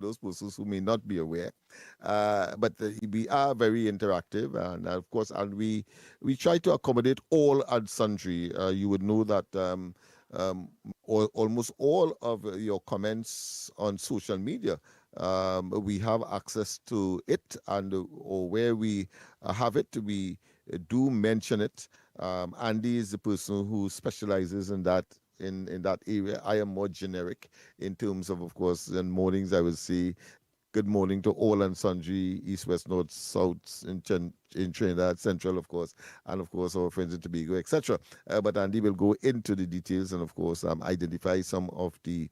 those persons who may not be aware. But we are very interactive, and of course, and we try to accommodate all and sundry. You would know that um, almost all of your comments on social media, we have access to it, and or where we have it, we do mention it. Andy is the person who specializes in that in that area. I am more generic in terms of course, in mornings I will say good morning to all and sundry, east, west, north, south, in Trinidad, central, of course, and of course our friends in Tobago, etc. But Andy will go into the details and, of course, identify some of the,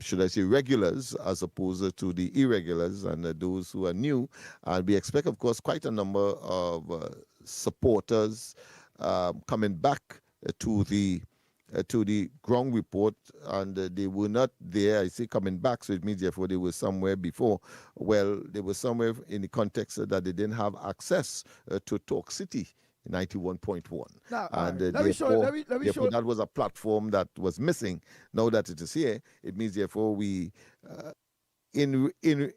should I say, regulars as opposed to the irregulars and those who are new. And we expect, of course, quite a number of supporters coming back to the ground report, and they were not there. I say coming back, so it means therefore they were somewhere before. Well, they were somewhere in the context that they didn't have access to Talk City 91.1, Now, all and right. Let me show. therefore, Let me therefore show. that was a platform that was missing. Now that it is here, it means therefore we, in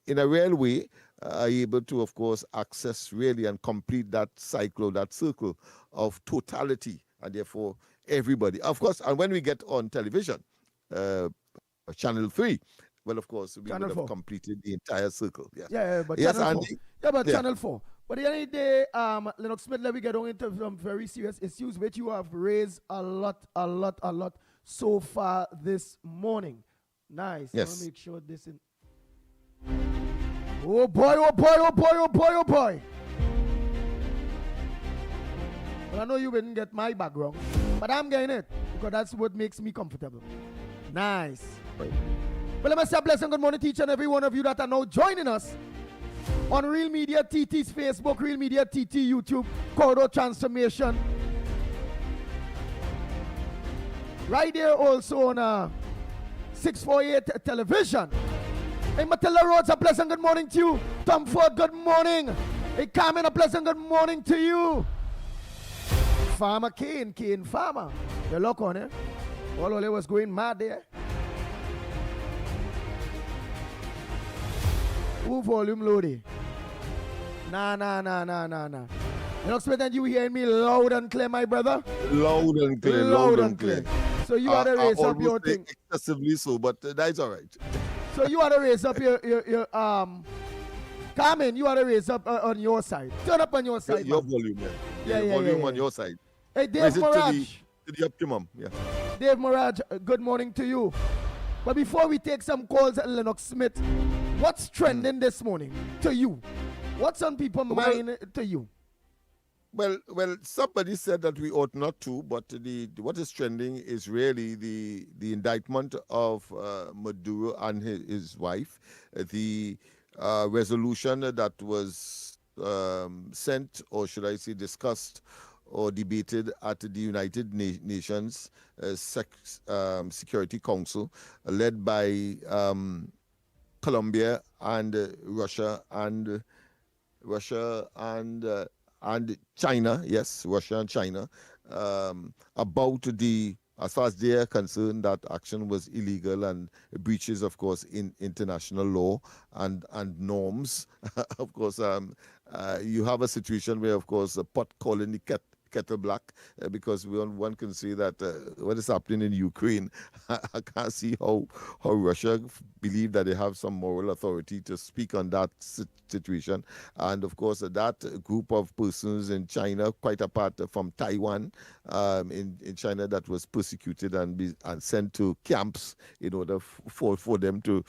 a real way, are able to, of course, access really and complete that cycle, that circle of totality, and therefore everybody, of course. And when we get on television, uh, Channel 3, well, of course, we would Channel have 4. completed the entire circle. Yes. Yeah, but Yes, Channel 4. Andy. Yeah, but Yeah. Channel 4. But the other day, Lennox Smith, let me get on into some very serious issues which you have raised a lot so far this morning. Nice. I want to Yes. make sure this in. Oh boy, oh boy, oh boy, oh boy, oh boy. Well, I know you didn't get my background, but I'm getting it because that's what makes me comfortable. Nice. Right. Well, let me say a blessing good morning to each and every one of you that are now joining us on Real Media TT's Facebook, Real Media TT YouTube, Corridor Transformation. Right there also on 648 television. Hey, Matilda Rhodes, a pleasant good morning to you. Tom Ford, good morning. Hey, Carmen, a pleasant good morning to you. Farmer Kane Farmer. The look on it. All of it was going mad there. Who volume loaded? Nah. Lennox Smith, and you hearing me loud and clear, my brother? Loud and clear. Loud and clear. So you had to raise up your thing. Excessively so, but that's all right. So you had to raise up your Carmen, you had to raise up on your side. Turn up on your side. Your volume, Yeah, your volume on your side. Hey, Dave Mirage. To the optimum, yeah. Dave Mirage, good morning to you. But before we take some calls at Lennox Smith, what's trending this morning to you? What's on people's mind to you? Well, somebody said that we ought not to, but what is trending is really the indictment of Maduro and his wife, the resolution that was sent, or should I say, discussed or debated at the United Nations Security Council, led by Colombia and Russia and China, yes, Russia and China, about as far as they are concerned, that action was illegal and breaches, of course, in international law and norms. Of course, you have a situation where, of course, a pot calling the kettle black, because one can say that what is happening in Ukraine, I can't see how Russia believe that they have some moral authority to speak on that situation. And of course, that group of persons in China, quite apart from Taiwan, in China, that was persecuted and sent to camps in order for them to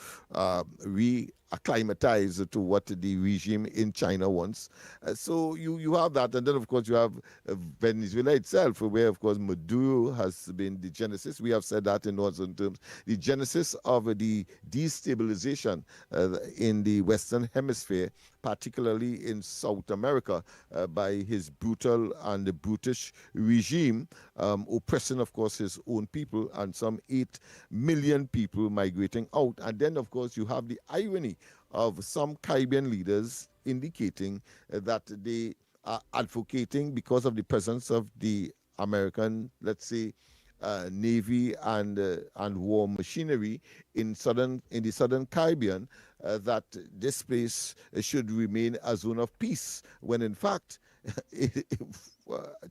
acclimatize to what the regime in China wants. So you have that. And then, of course, you have Venezuela itself, where, of course, Maduro has been the genesis. We have said that in Northern terms. The genesis of the destabilization in the Western Hemisphere, particularly in South America, by his brutal and brutish regime, oppressing, of course, his own people, and some 8 million people migrating out. And then, of course, you have the irony of some Caribbean leaders indicating that they are advocating, because of the presence of the American, let's say, Navy and war machinery in the southern Caribbean, that this place should remain a zone of peace, when in fact,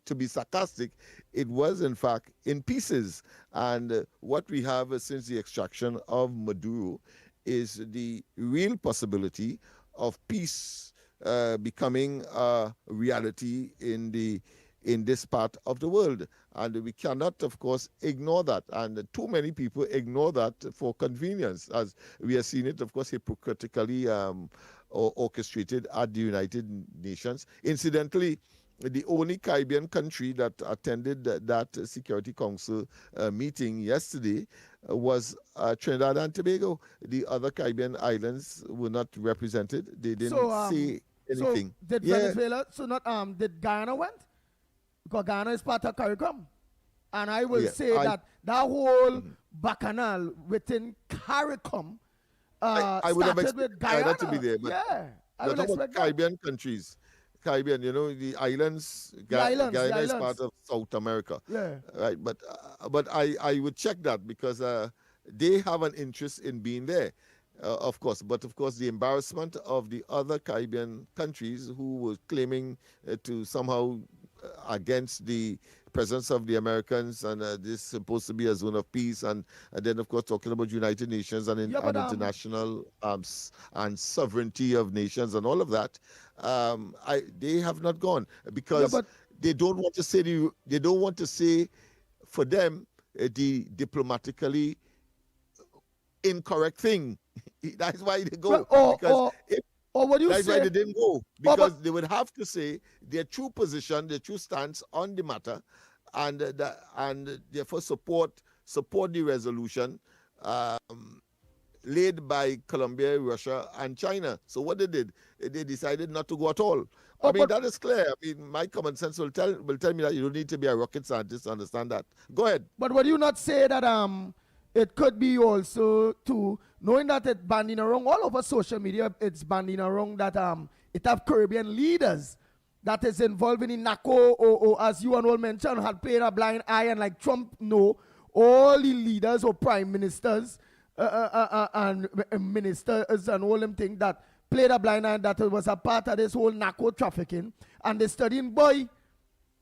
to be sarcastic, it was in fact in pieces. And what we have since the extraction of Maduro is the real possibility of peace becoming a reality in this part of the world. And we cannot, of course, ignore that. And too many people ignore that for convenience, as we have seen it, of course, hypocritically orchestrated at the United Nations. Incidentally, the only Caribbean country that attended that Security Council meeting yesterday was Trinidad and Tobago. The other Caribbean islands were not represented. They didn't say anything. So did Venezuela? So not did Guyana went? Because Ghana is part of CARICOM. And I will say that whole bacchanal within CARICOM I would have started with Guyana to be there. But yeah, I would about expect Caribbean countries. Caribbean, the islands, Guyana is part of South America. Yeah. Right, but I would check that because they have an interest in being there, of course. But of course, the embarrassment of the other Caribbean countries who were claiming to somehow against the presence of the Americans, and this is supposed to be a zone of peace, and then of course talking about United Nations and international and sovereignty of nations and all of that. They have not gone because they don't want to say they don't want to say for them the diplomatically incorrect thing. That's why they go. Or what you That's say? why they didn't go, because they would have to say their true position, their true stance on the matter, and therefore support the resolution laid by Colombia, Russia, and China. So what they did, they decided not to go at all. I mean, that is clear. I mean, my common sense will tell me that you don't need to be a rocket scientist to understand that. Go ahead. But would you not say that it could be also too, knowing that it's banding around all over social media, it's banding around that it have Caribbean leaders that is involved in NACO, or as you and all mentioned, had played a blind eye, and like Trump know all the leaders or prime ministers and ministers and all them things that played a blind eye, that was a part of this whole NACO trafficking, and they studying boy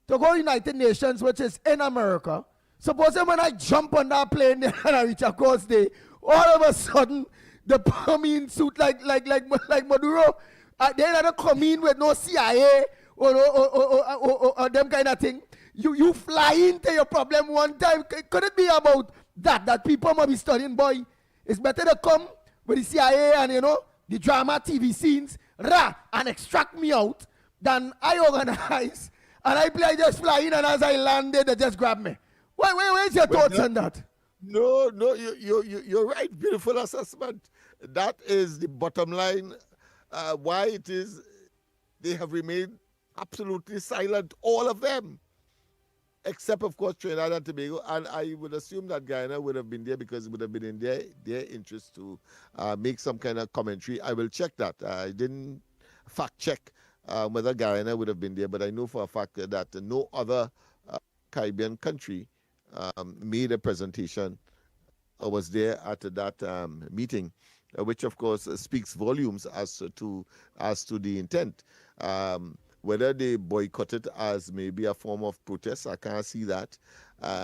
to go United Nations, which is in America. Supposing when I jump on that plane and I reach across the, all of a sudden the Permian suit like Maduro, they don't come in with no CIA or them kind of thing. You fly into your problem one time. Could it be about that people might be studying, boy? It's better to come with the CIA and the drama TV scenes, and extract me out than I organize and I just fly in, and as I landed they just grab me. Where's your thoughts on that? No, you're right. Beautiful assessment. That is the bottom line. Why it is they have remained absolutely silent, all of them, except of course Trinidad and Tobago. And I would assume that Guyana would have been there because it would have been in their interest to make some kind of commentary. I will check that. I didn't fact check whether Guyana would have been there, but I know for a fact that no other Caribbean country made a presentation or was there at that meeting, which of course speaks volumes as to the intent. Whether they boycotted as maybe a form of protest, I can't see that,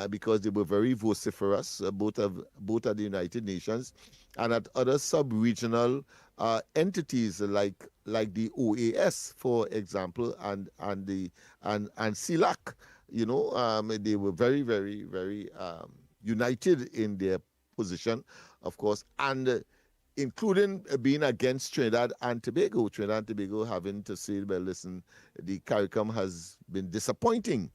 because they were very vociferous, both at the United Nations and at other sub-regional entities like the OAS, for example, and CELAC. They were very, very, very united in their position, of course, and including being against Trinidad and Tobago. Trinidad and Tobago having to say, well, listen, the CARICOM has been disappointing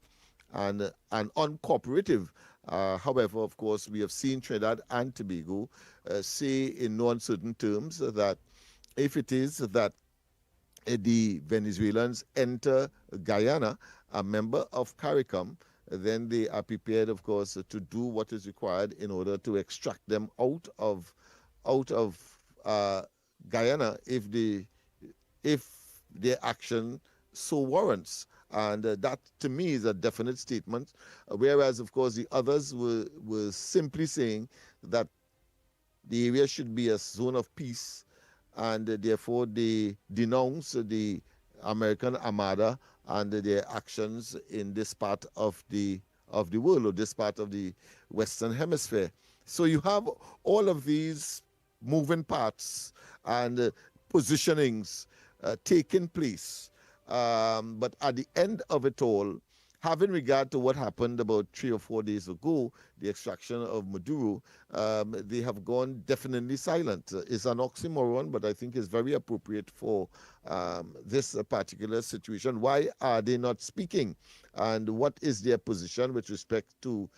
and uncooperative. However, of course, we have seen Trinidad and Tobago say in no uncertain terms that if it is that the Venezuelans enter Guyana, a member of CARICOM, then they are prepared, of course, to do what is required in order to extract them out of Guyana if their action so warrants. And that, to me, is a definite statement. Whereas, of course, the others were simply saying that the area should be a zone of peace, and therefore they denounce the American Armada and their actions in this part of the world, or this part of the Western Hemisphere. So you have all of these moving parts and positionings taking place. But at the end of it all, having regard to what happened about 3 or 4 days ago, the extraction of Maduro, they have gone definitely silent. It's an oxymoron, but I think it's very appropriate for this particular situation. Why are they not speaking? And what is their position with respect to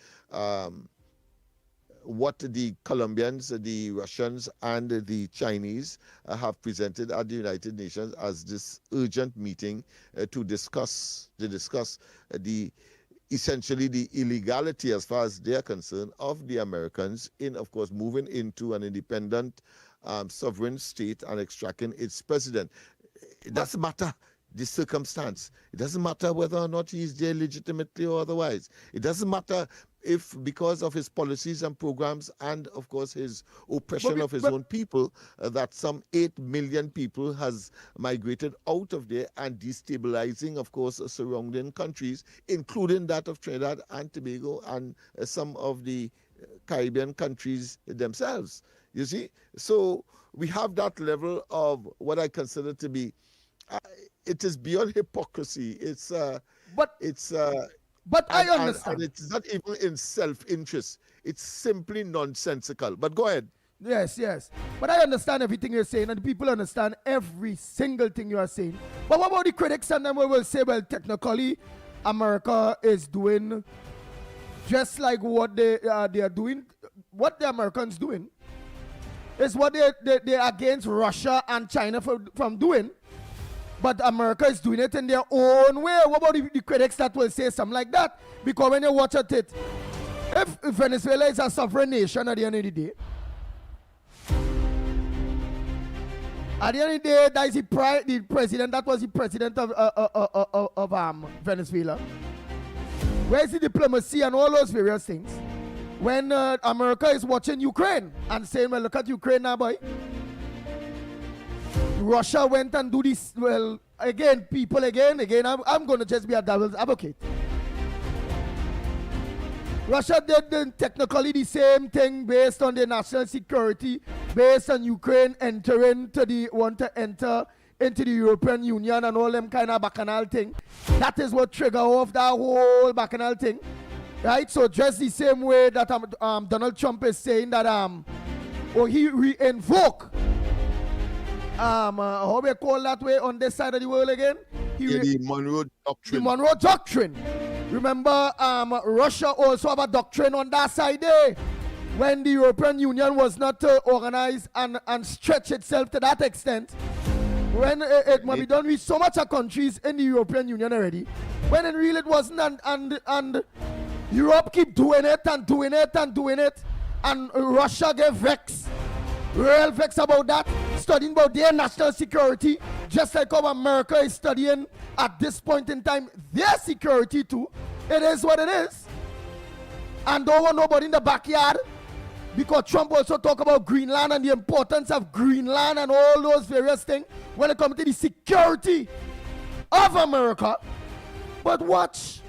what the Colombians, the Russians, and the Chinese have presented at the United Nations as this urgent meeting to discuss the essentially the illegality, as far as they're concerned, of the Americans in, of course, moving into an independent sovereign state and extracting its president. It doesn't matter the circumstance. It doesn't matter whether or not he's there legitimately or otherwise. It doesn't matter if, because of his policies and programs and, of course, his oppression of his own people, that some 8 million people has migrated out of there and destabilizing, of course, surrounding countries, including that of Trinidad and Tobago and some of the Caribbean countries themselves. You see? So we have that level of what I consider to be it is beyond hypocrisy. But I understand. And it's not even in self-interest. It's simply nonsensical. But go ahead. Yes. But I understand everything you're saying, and people understand every single thing you are saying. But what about the critics and them who will say, well, technically, America is doing just like what they are doing. What the Americans doing is what they're against Russia and China from doing. But America is doing it in their own way. What about the critics that will say something like that? Because when you watch at it, if Venezuela is a sovereign nation at the end of the day, that is the president, that was the president of Venezuela. Where's the diplomacy and all those various things? When America is watching Ukraine and saying, well, look at Ukraine now, boy. Russia went and do this. Well, again, I'm going to just be a devil's advocate. Russia did technically the same thing based on their national security, based on Ukraine want to enter into the European Union and all them kind of bacchanal thing. That is what trigger off that whole bacchanal thing. Right? So just the same way that Donald Trump is saying that he re-invoke how we call that way on this side of the world again? The Monroe Doctrine. The Monroe Doctrine. Remember, Russia also have a doctrine on that side there. When the European Union was not organized and stretch itself to that extent, when it might be done with so much of countries in the European Union already, when in real it wasn't, and Europe keep doing it, and Russia get vexed. Real vex about that, studying about their national security, just like how America is studying at this point in time their security too. It is what it is. And don't want nobody in the backyard, because Trump also talk about Greenland and the importance of Greenland and all those various things when it comes to the security of America. But watch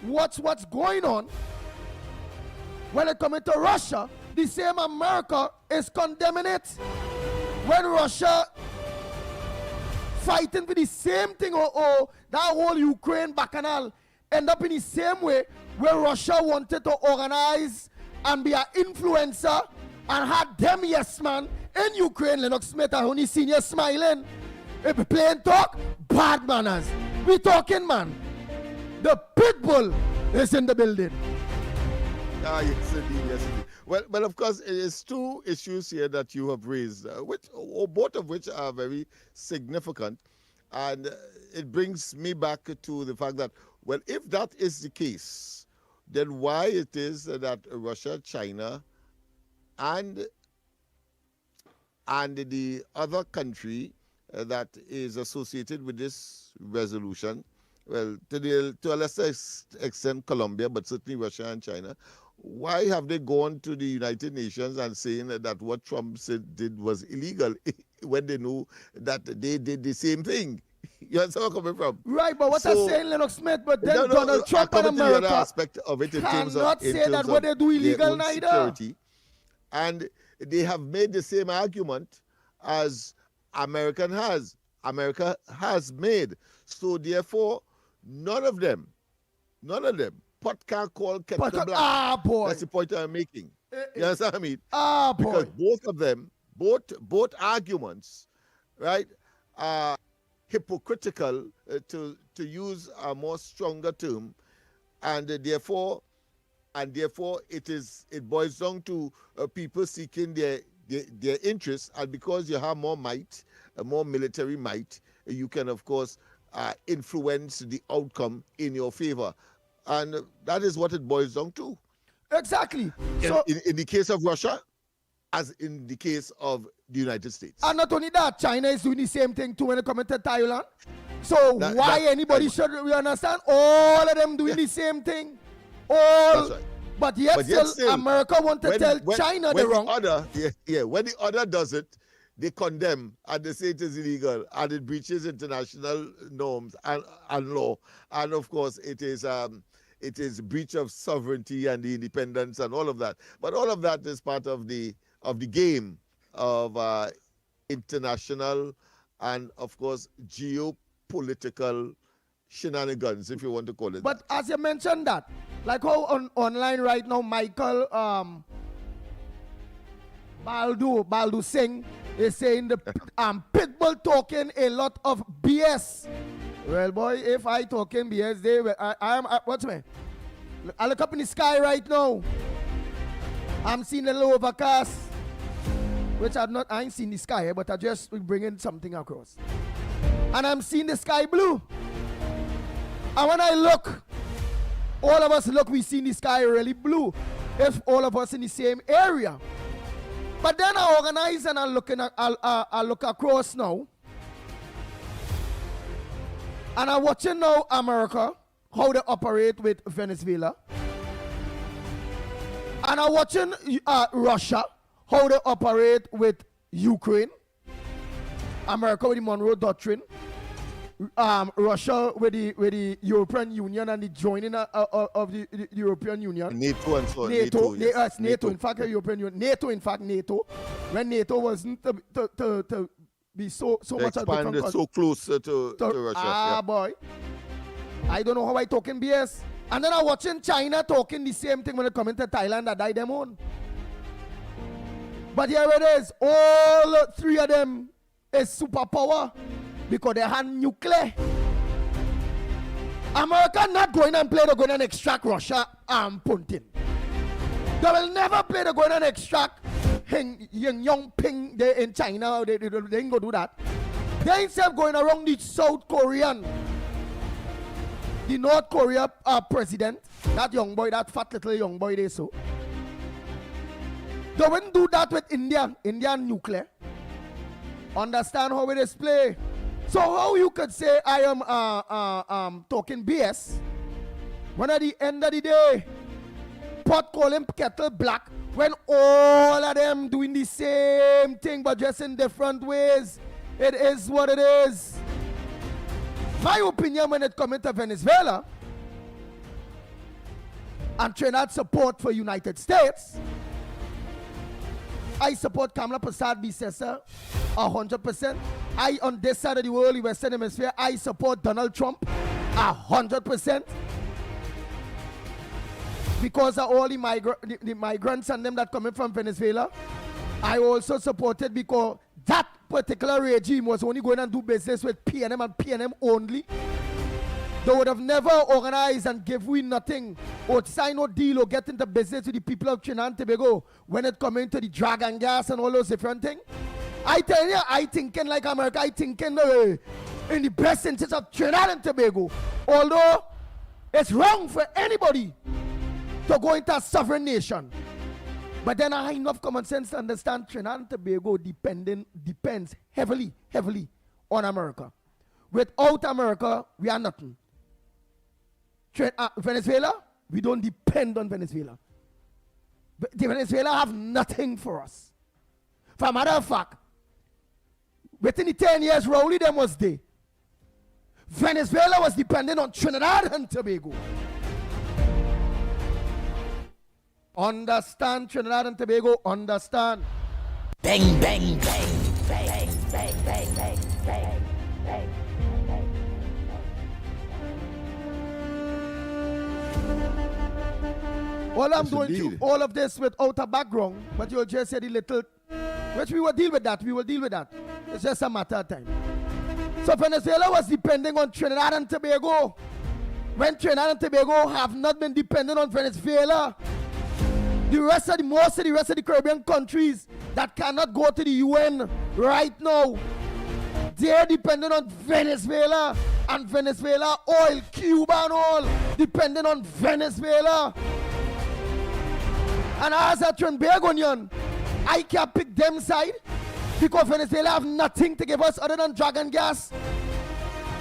what's going on when it comes to Russia. The same America is condemning it. When Russia fighting for the same thing, or that whole Ukraine bacchanal end up in the same way, where Russia wanted to organize and be an influencer and had them yes man in Ukraine. Lennox Smith and only senior smiling. If we plain talk, bad manners. We talking, man. The pit bull is in the building. Yes indeed. Well, of course, it is two issues here that you have raised, both of which are very significant. And it brings me back to the fact that, well, if that is the case, then why it is that Russia, China, and the other country that is associated with this resolution, well, to a lesser extent Colombia, but certainly Russia and China, why have they gone to the United Nations and saying that what Trump did was illegal? when they knew that they did the same thing. You understand where I'm coming from? Right, but what I'm saying, Lennox Smith, but then Donald Trump and the other America aspect of it in terms of, cannot say that what they do illegal neither. Security, and they have made the same argument as America has made. So therefore, none of them, pot can't call kettle black. Ah, boy. That's the point I'm making. You understand what I mean? Ah, boy. Because both of them, both arguments, right, are hypocritical, to use a more stronger term, and therefore it boils down to people seeking their interests, and because you have more might, more military might, you can of course influence the outcome in your favor, and that is what it boils down to. Exactly. In the case of Russia, as in the case of the United States. And not only that, China is doing the same thing too when it comes to Thailand. So should we understand? All of them doing the same thing. All. Right. But yet still, America want to tell China they're wrong. When the other does it, they condemn and they say it is illegal and it breaches international norms and law. And of course, it is breach of sovereignty and the independence and all of that. But all of that is part of the game of international and, of course, geopolitical shenanigans, if you want to call it. But as you mentioned that, like how online right now, Michael Baldu Singh is saying the Pitbull talking a lot of BS. Well, boy, if I talking BS, I am what's me? I look up in the sky right now. I'm seeing a little overcast, which I ain't seen the sky, but I just bringing something across. And I'm seeing the sky blue. And when I look, all of us look, we see the sky really blue. If all of us in the same area. But then I organize and I look across now. And I'm watching now America, how they operate with Venezuela. And I'm watching Russia, how they operate with Ukraine. America with the Monroe Doctrine. Russia with the European Union and the joining of the European Union. NATO and so on. NATO. In fact, the European Union. NATO. When NATO wasn't to be so much expanded so close to Russia. Boy. I don't know how I talking BS. And then I'm watching China talking the same thing when they come into Thailand that die them own. But here it is. All three of them is superpower because they have nuclear. America not going and play, they're going and extract Russia and Putin. They will never play, they're going and extract Young Ping in China. They ain't going to do that. They instead going around the South Korean, the North Korea president, that young boy, that fat little young boy they so. They wouldn't do that with Indian nuclear. Understand how it is play. So how you could say I am talking BS when at the end of the day, pot calling kettle black when all of them doing the same thing but just in different ways. It is what it is. My opinion when it comes to Venezuela and Trinidad support for United States, I support Kamala Prasad Bisesa 100%. I, on this side of the world, the Western Hemisphere, I support Donald Trump 100%. Because of all the migrants and them that coming from Venezuela. I also supported because that particular regime was only going to do business with PNM and PNM only. They would have never organized and give we nothing or sign no deal or get into business with the people of Trinidad and Tobago when it comes to the drag and gas and all those different things. I tell you, I thinking like America, I thinking in the best interest of Trinidad and Tobago. Although it's wrong for anybody to go into a sovereign nation. But then I have enough common sense to understand Trinidad and Tobago depends heavily on America. Without America, we are nothing. Venezuela, we don't depend on Venezuela. But Venezuela have nothing for us. For a matter of fact, within the 10 years, Rowley them was there. Venezuela was dependent on Trinidad and Tobago. Understand, Trinidad and Tobago, understand. Bang, bang, bang, bang, bang, bang, bang, bang, bang. Well, I'm going through all of this without a background, but you'll just say the little, which we will deal with that. We will deal with that. It's just a matter of time. So Venezuela was depending on Trinidad and Tobago. When Trinidad and Tobago have not been dependent on Venezuela, most of the Caribbean countries that cannot go to the UN right now, they're dependent on Venezuela, and Venezuela oil, Cuba and all, dependent on Venezuela. And as a Trinbagonian, I can't pick them side because Venezuela have nothing to give us other than dragon gas,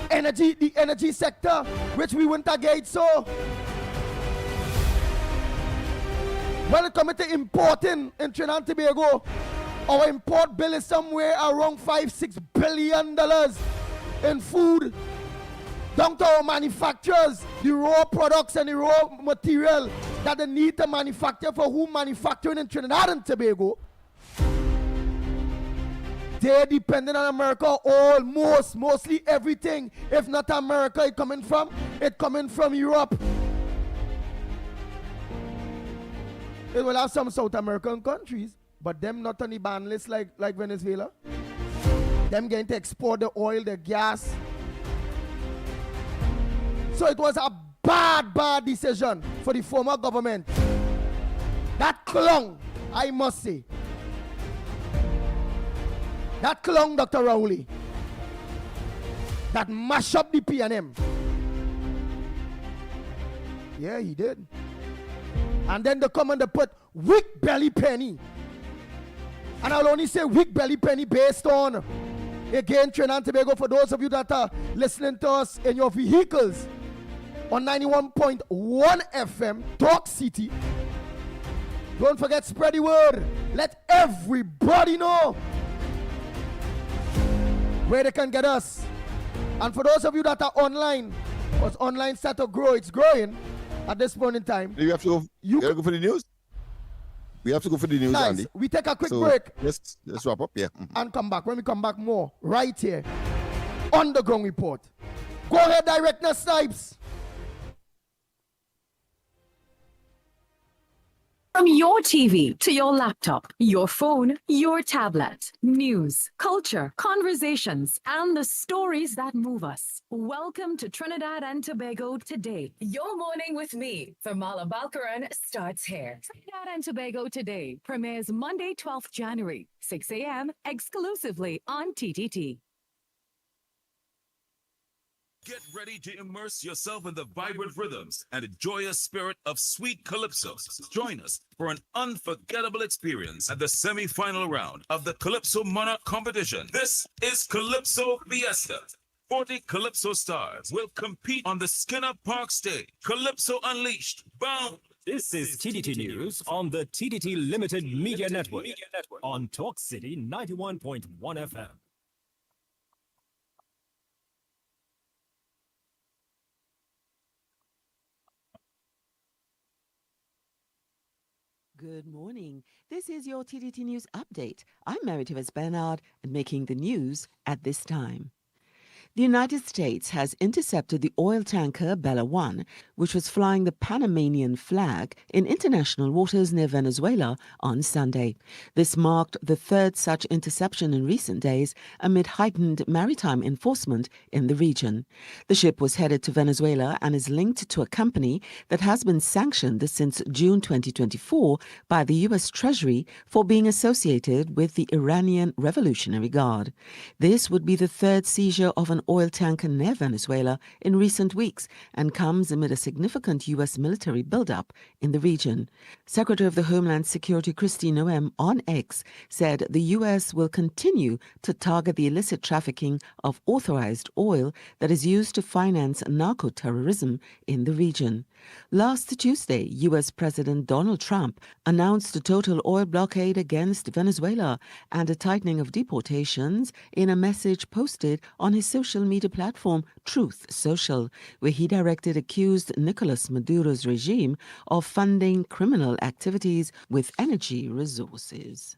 energy, the energy sector, which we wouldn't engage so. When it comes to importing in Trinidad and Tobago, our import bill is somewhere around $5-6 billion in food. Down to our manufacturers, the raw products and the raw material that they need to manufacture for who manufacturing in Trinidad and Tobago. They're dependent on America mostly everything. If not America, it coming from Europe. It will have some South American countries, but them not on the ban list like Venezuela. Them getting to export the oil, the gas. So it was a bad decision for the former government. That clung, I must say. That clung, Dr. Rowley. That mashed up the PNM. Yeah, he did. And then they come and they put weak belly penny. And I'll only say weak belly penny based on, again, Trinidad and Tobago, for those of you that are listening to us in your vehicles on 91.1 FM, Talk City. Don't forget, spread the word. Let everybody know where they can get us. And for those of you that are online, because online start to grow, it's growing at this point in time. You have to go. You gotta go for the news. We have to go for the news, nice. Andy. We take a quick break. Let's wrap up, yeah. And come back. When we come back, more right here on the Ground Report. Go ahead, Director Snipes. From your TV to your laptop, your phone, your tablet, news, culture, conversations, and the stories that move us. Welcome to Trinidad and Tobago Today. Your morning with me, Thermala Balkaran, starts here. Trinidad and Tobago Today premieres Monday, 12th January, 6 a.m. exclusively on TTT. Get ready to immerse yourself in the vibrant rhythms and the joyous spirit of sweet calypso. Join us for an unforgettable experience at the semi-final round of the Calypso Monarch competition. This is Calypso Fiesta. 40 Calypso stars will compete on the Skinner Park stage. Calypso Unleashed, bound. This is TTT News on the TTT Limited Media Network on Talk City 91.1 FM. Good morning. This is your TTT News update. I'm Meritivas Bernard and making the news at this time. The United States has intercepted the oil tanker Bella One, which was flying the Panamanian flag in international waters near Venezuela on Sunday. This marked the third such interception in recent days amid heightened maritime enforcement in the region. The ship was headed to Venezuela and is linked to a company that has been sanctioned since June 2024 by the U.S. Treasury for being associated with the Iranian Revolutionary Guard. This would be the third seizure of an oil tanker near Venezuela in recent weeks and comes amid a significant U.S. military buildup in the region. Secretary of the Homeland Security Christine Noem on X said the U.S. will continue to target the illicit trafficking of authorized oil that is used to finance narco-terrorism in the region. Last Tuesday, U.S. President Donald Trump announced a total oil blockade against Venezuela and a tightening of deportations in a message posted on his social media platform Truth Social, where he directed accused Nicolas Maduro's regime of funding criminal activities with energy resources.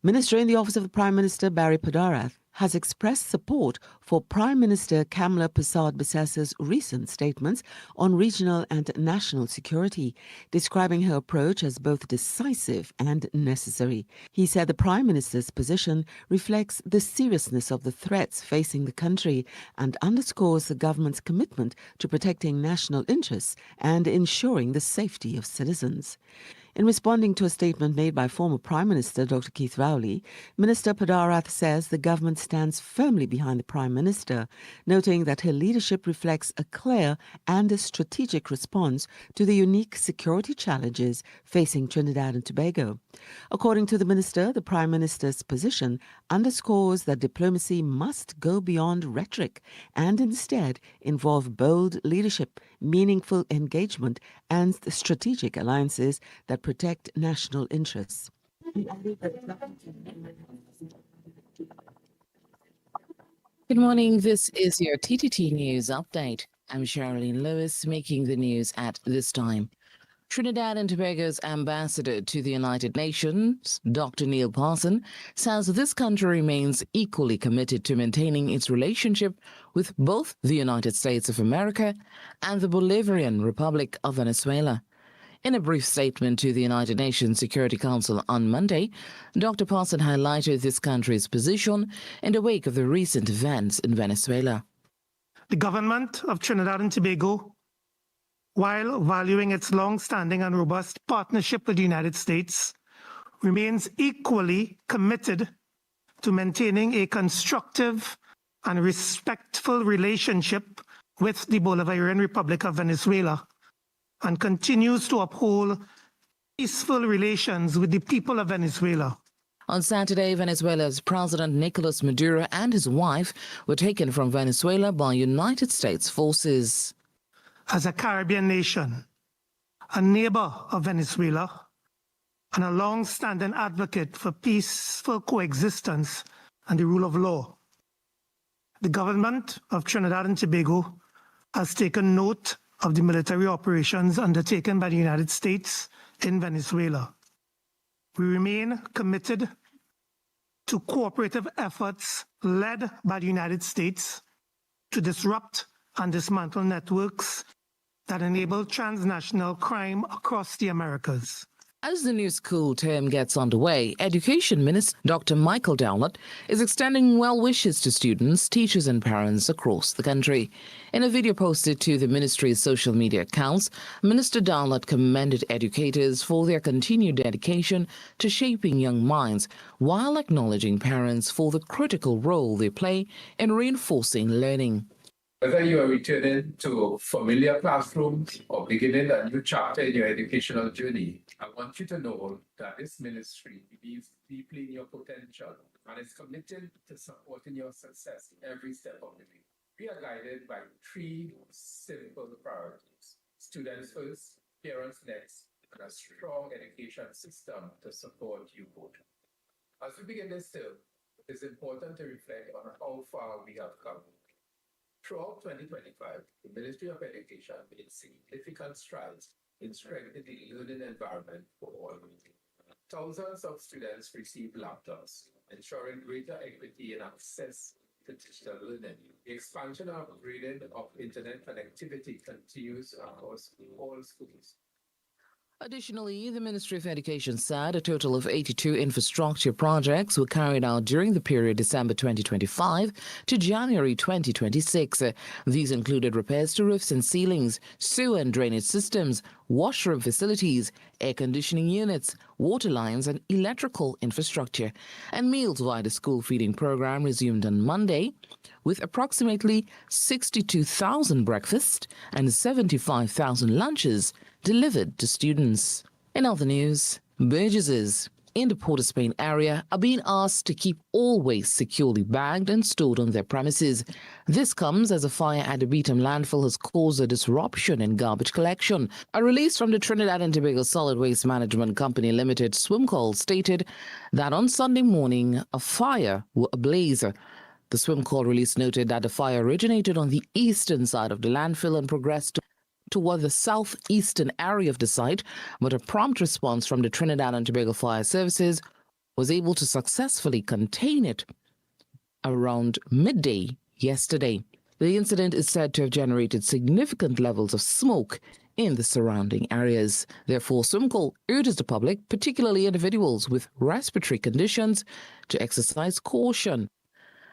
Minister in the Office of the Prime Minister, Barry Padarath, has expressed support for Prime Minister Kamla Persad-Bissessa's recent statements on regional and national security, describing her approach as both decisive and necessary. He said the Prime Minister's position reflects the seriousness of the threats facing the country and underscores the government's commitment to protecting national interests and ensuring the safety of citizens. In responding to a statement made by former Prime Minister Dr. Keith Rowley, Minister Padarath says the government stands firmly behind the Prime Minister, noting that her leadership reflects a clear and a strategic response to the unique security challenges facing Trinidad and Tobago. According to the Minister, the Prime Minister's position underscores that diplomacy must go beyond rhetoric and instead involve bold leadership, meaningful engagement, and strategic alliances that protect national interests. Good morning. This is your TTT News Update. I'm Sherilyn Lewis, making the news at this time. Trinidad and Tobago's ambassador to the United Nations, Dr. Neil Parson, says this country remains equally committed to maintaining its relationship with both the United States of America and the Bolivarian Republic of Venezuela. In a brief statement to the United Nations Security Council on Monday, Dr. Parson highlighted this country's position in the wake of the recent events in Venezuela. The government of Trinidad and Tobago, while valuing its long-standing and robust partnership with the United States, remains equally committed to maintaining a constructive and respectful relationship with the Bolivarian Republic of Venezuela, and continues to uphold peaceful relations with the people of Venezuela. On Saturday, Venezuela's President Nicolas Maduro and his wife were taken from Venezuela by United States forces. As a Caribbean nation, a neighbor of Venezuela, and a long-standing advocate for peaceful coexistence and the rule of law, the government of Trinidad and Tobago has taken note of the military operations undertaken by the United States in Venezuela. We remain committed to cooperative efforts led by the United States to disrupt and dismantle networks that enable transnational crime across the Americas. As the new school term gets underway, Education Minister Dr. Michael Dowlett is extending well wishes to students, teachers and parents across the country. In a video posted to the ministry's social media accounts, Minister Dowlett commended educators for their continued dedication to shaping young minds, while acknowledging parents for the critical role they play in reinforcing learning. Whether you are returning to familiar classrooms or beginning a new chapter in your educational journey, I want you to know that this ministry believes deeply in your potential and is committed to supporting your success every step of the way. We are guided by three simple priorities: students first, parents next, and a strong education system to support you both. As we begin this term, it is important to reflect on how far we have come. Throughout 2025, the Ministry of Education made significant strides in strengthening the learning environment for all. Thousands of students received laptops, ensuring greater equity and access to digital learning. The expansion and upgrading of internet connectivity continues across all schools. Additionally, the Ministry of Education said a total of 82 infrastructure projects were carried out during the period December 2025 to January 2026. These included repairs to roofs and ceilings, sewer and drainage systems, washroom facilities, air conditioning units, water lines and electrical infrastructure. And meals via the school feeding program resumed on Monday, with approximately 62,000 breakfasts and 75,000 lunches delivered to students. In other news, Burgesses in the Port of Spain area are being asked to keep all waste securely bagged and stored on their premises. This comes as a fire at the Beetham landfill has caused a disruption in garbage collection. A release from the Trinidad and Tobago Solid Waste Management Company Limited swim call stated that on Sunday morning a fire was ablaze. The swim call release noted that the fire originated on the eastern side of the landfill and progressed toward the southeastern area of the site, but a prompt response from the Trinidad and Tobago Fire Services was able to successfully contain it around midday yesterday. The incident is said to have generated significant levels of smoke in the surrounding areas. Therefore, Swimco urges the public, particularly individuals with respiratory conditions, to exercise caution.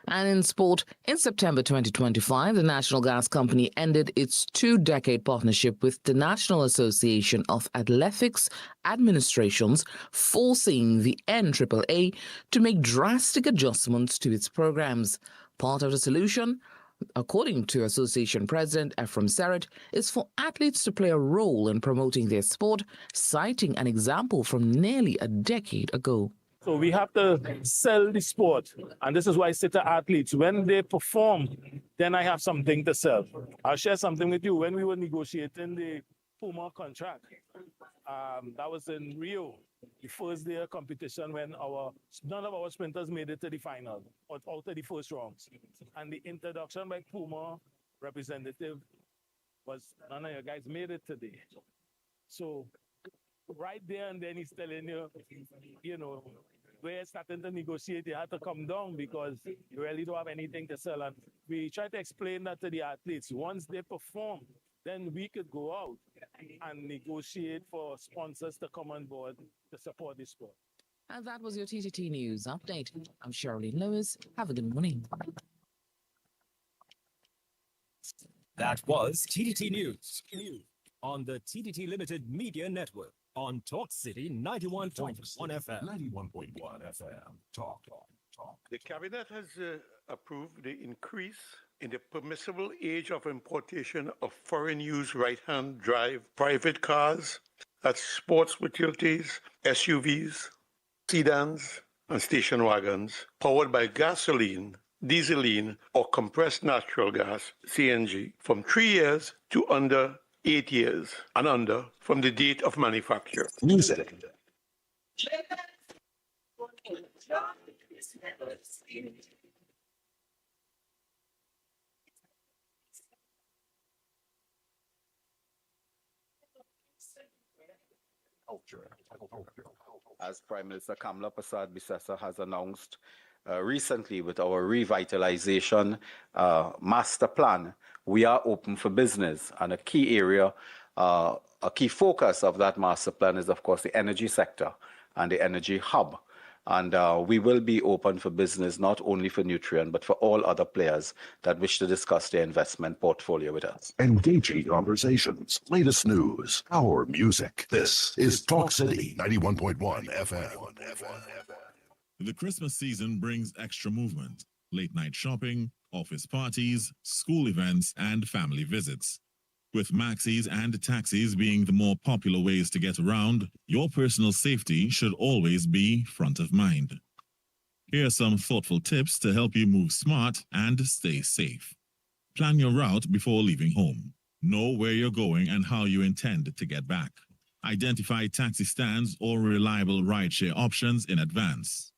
And in sport, in September 2025, the National Gas Company ended its 2-decade partnership with the National Association of Athletics Administrations, forcing the NAAA to make drastic adjustments to its programs. Part of the solution, according to Association President Ephraim Serrett, is for athletes to play a role in promoting their sport, citing an example from nearly a decade ago. So we have to sell the sport. And this is why I say to athletes, when they perform, then I have something to sell. I'll share something with you. When we were negotiating the Puma contract, that was in Rio, the first day of competition when none of our sprinters made it to the final or out of the first rounds. And the introduction by Puma representative was, none of you guys made it today. So right there and then he's telling you, we're starting to negotiate, you have to come down because you really don't have anything to sell. And we try to explain that to the athletes. Once they perform, then we could go out and negotiate for sponsors to come on board to support the sport. And that was your TTT News Update. I'm Shirley Lewis. Have a good morning. That was TTT News on the TTT Limited Media Network on Talk City 91.1 FM. 91.1 FM. Talk. The Cabinet has approved the increase in the permissible age of importation of foreign-use right-hand drive private cars, that's sports utilities, SUVs, sedans, and station wagons, powered by gasoline, dieseline, or compressed natural gas, CNG, from 3 years to under 8 years and under from the date of manufacture. Music. As Prime Minister Kamala Persad-Bissessar has announced recently with our revitalization master plan, we are open for business. And a key area, a key focus of that master plan is, of course, the energy sector and the energy hub. And we will be open for business, not only for Nutrien, but for all other players that wish to discuss their investment portfolio with us. Engaging conversations, latest news, our music. This is Talk City 91.1 FM. The Christmas season brings extra movement, late-night shopping, office parties, school events, and family visits. With maxis and taxis being the more popular ways to get around, your personal safety should always be front of mind. Here are some thoughtful tips to help you move smart and stay safe. Plan your route before leaving home. Know where you're going and how you intend to get back. Identify taxi stands or reliable rideshare options in advance.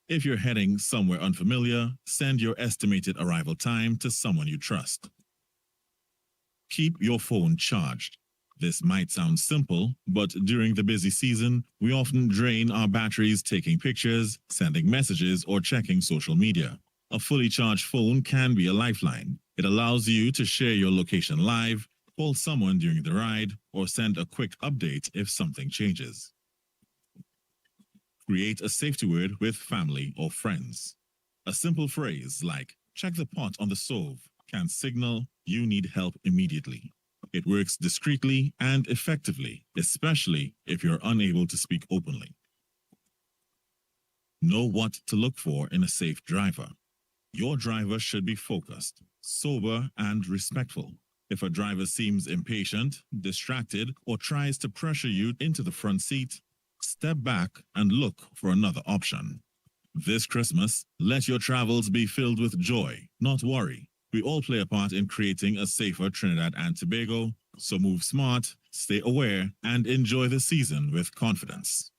If you're heading somewhere unfamiliar, send your estimated arrival time to someone you trust. Keep your phone charged. This might sound simple, but during the busy season, we often drain our batteries taking pictures, sending messages, or checking social media. A fully charged phone can be a lifeline. It allows you to share your location live, call someone during the ride, or send a quick update if something changes. Create a safety word with family or friends. A simple phrase like, check the pot on the stove, can signal you need help immediately. It works discreetly and effectively, especially if you're unable to speak openly. Know what to look for in a safe driver. Your driver should be focused, sober, and respectful. If a driver seems impatient, distracted, or tries to pressure you into the front seat, step back and look for another option. This Christmas, let your travels be filled with joy, not worry. We all play a part in creating a safer Trinidad and Tobago, so move smart, stay aware, and enjoy the season with confidence.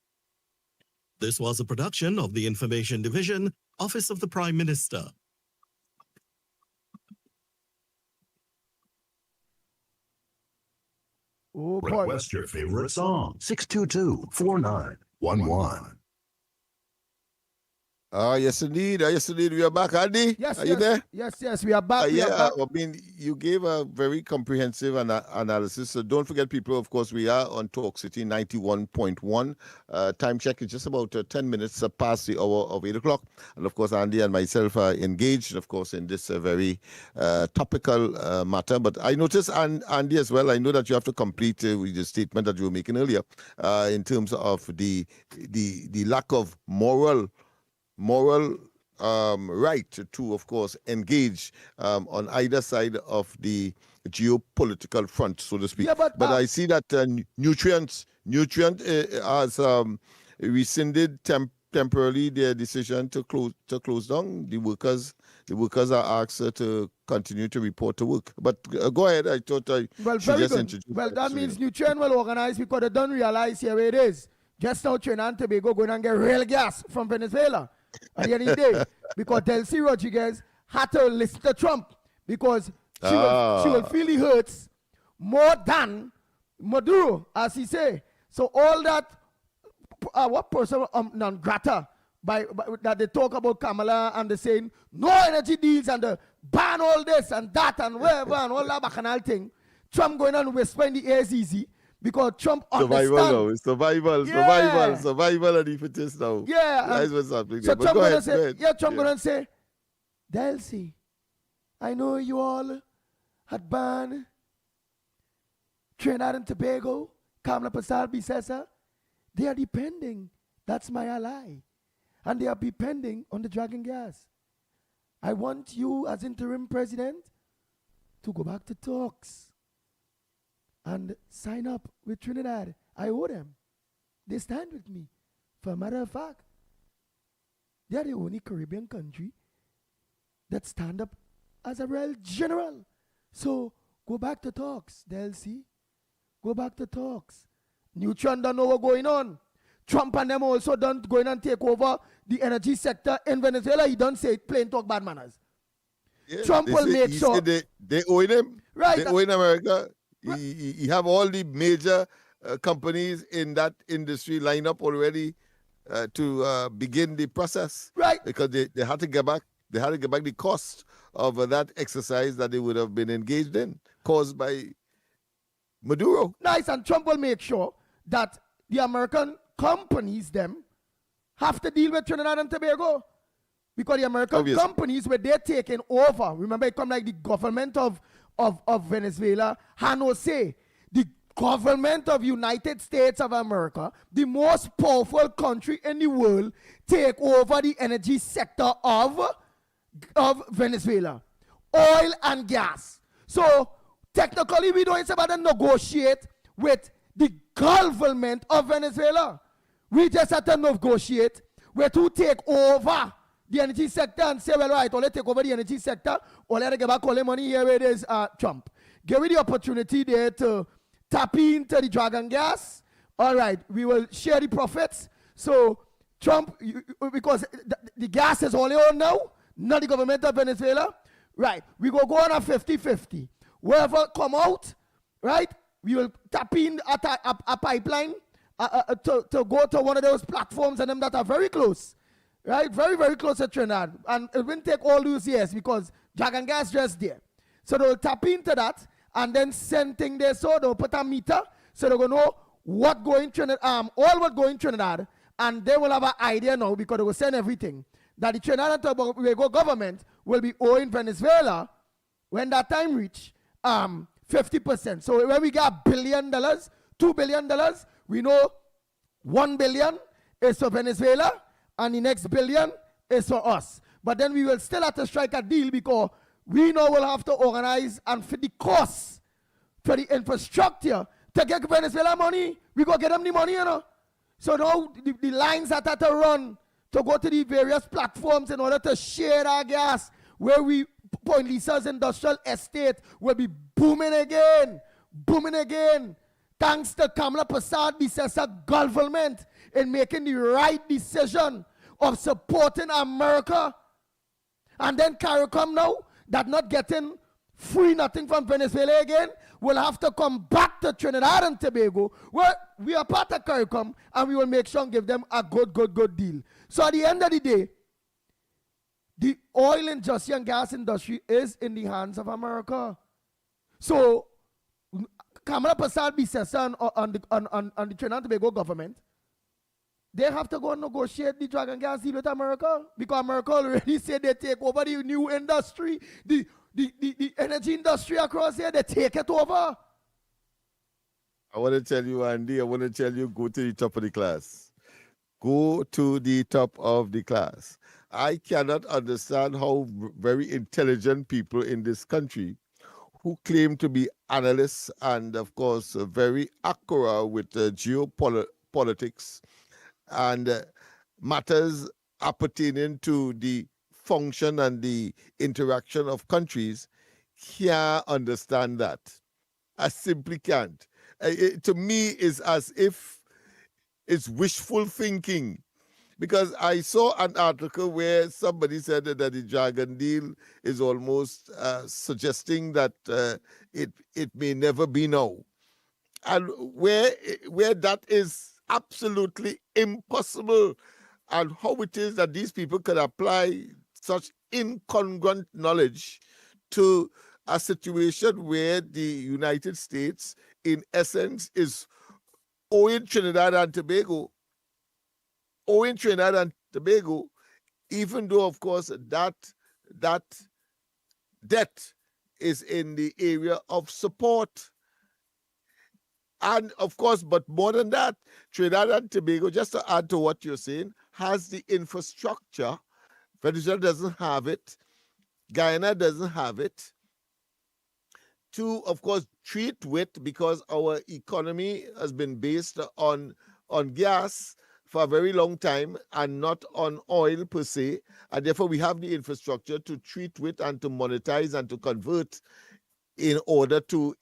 This was a production of the Information Division, Office of the Prime Minister. Oh, boy. Request your favorite song. 622-4911. Yes, indeed. Yes, indeed. We are back, Andy. Yes, are you there? Yes, we are back. We Yeah, are back. I mean, you gave a very comprehensive analysis. So don't forget, people, of course, we are on Talk City 91.1. Time check is just about 10 minutes past the hour of 8 o'clock. And, of course, Andy and myself are engaged, of course, in this very topical matter. But I noticed, Andy, as well, I know that you have to complete with the statement that you were making earlier in terms of the lack of moral right to, of course, engage on either side of the geopolitical front, so to speak. Yeah, but I see that Nutrient has rescinded temporarily their decision to close down. The workers are asked to continue to report to work. But go ahead. I thought I should just introduce. Well, that means Nutrient will organize because they don't realize here where it is. Just now, Trinidad and Tobago going and get real gas from Venezuela at the end of the day, because Delcy Rodriguez had to listen to Trump because she will feel the hurts more than Maduro, as he say. So all that, what person non grata by that they talk about Kamala and they saying no energy deals and the ban all this and that and whatever and all that bacchanal thing. Trump going on whisper in the ears easy. Because Trump understands. Survival of the fittest now. Yeah. That's what's happening. So Trump gonna say, Trump gonna say, Delcy, I know you all had banned Trinidad and Tobago, Kamala Pasal Bisesa. They are depending. That's my ally. And they are depending on the dragon gas. I want you as interim president to go back to talks and sign up with Trinidad. I owe them. They stand with me. For a matter of fact, they are the only Caribbean country that stand up as a real general. So go back to talks, DLC. Go back to talks. Neutron don't know what's going on. Trump and them also don't go in and take over the energy sector in Venezuela. He don't say it, plain talk bad manners. Yeah, Trump will make sure. They owe him. Right. They owe in America. He have all the major companies in that industry lined up already to begin the process. Right. Because they had to get back. They had to get back the cost of that exercise that they would have been engaged in, caused by Maduro. Nice, and Trump will make sure that the American companies them have to deal with Trinidad and Tobago. Because the American companies, where they're taking over, remember, it come like the government of Venezuela had no say. The government of United States of America, the most powerful country in the world, take over the energy sector of Venezuela. Oil and gas. So technically we don't about to negotiate with the government of Venezuela. We just have to negotiate with who take over the energy sector and say, well, right, or let's take over the energy sector, or let us get back all the money. Here it is, Trump. Give me the opportunity there to tap into the dragon gas. All right, we will share the profits. So Trump, because the gas is only on now, not the government of Venezuela. Right, we go on a 50-50. Whoever come out, right, we will tap in at a pipeline to go to one of those platforms and them that are very close. Right, very, very close to Trinidad. And it won't take all those years because dragon gas just there. So they'll tap into that and then send thing there. So they'll put a meter so they're going to know what going Trinidad, all what going Trinidad, and they will have an idea now because they will send everything that the Trinidad and Tobago government will be owing Venezuela when that time reach 50%. So when we get $1 billion, $2 billion, we know $1 billion is for Venezuela and the next $1 billion is for us. But then we will still have to strike a deal because we now will have to organize and for the cost, for the infrastructure, to get Venezuela money, we go get them the money, you know. So now the lines that have to run to go to the various platforms in order to share our gas, where we, Point Lisa's industrial estate will be booming again, thanks to Kamala Prasad Bisesa government in making the right decision of supporting America. And then CARICOM now, that not getting free nothing from Venezuela again, will have to come back to Trinidad and Tobago, where we are part of CARICOM, and we will make sure and give them a good deal. So at the end of the day, the oil industry and gas industry is in the hands of America. So Kamala Prasad Bisesa on the Trinidad and Tobago government, they have to go and negotiate the drug and gas deal with America, because America already said they take over the new industry, the energy industry across here, they take it over. I want to tell you, Andy, go to the top of the class. Go to the top of the class. I cannot understand how very intelligent people in this country who claim to be analysts and, of course, very accurate with geopolitics and matters appertaining to the function and the interaction of countries, can't understand that. I simply can't. To me, it's as if it's wishful thinking, because I saw an article where somebody said that the Dragon deal is almost suggesting that it may never be now, and where that is absolutely impossible, and how it is that these people could apply such incongruent knowledge to a situation where the United States, in essence, is owing Trinidad and Tobago, even though, of course, that debt is in the area of support. And, of course, but more than that, Trinidad and Tobago, just to add to what you're saying, has the infrastructure. Venezuela doesn't have it. Guyana doesn't have it. To, of course, treat with, because our economy has been based on gas for a very long time and not on oil per se, and therefore we have the infrastructure to treat with and to monetize and to convert in order to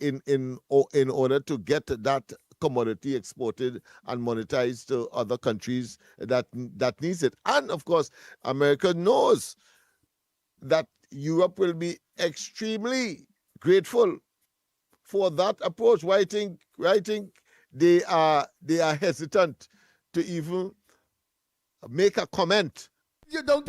get that commodity exported and monetized to other countries that needs it. And of course, America knows that Europe will be extremely grateful for that approach. Why I think they are hesitant to even make a comment on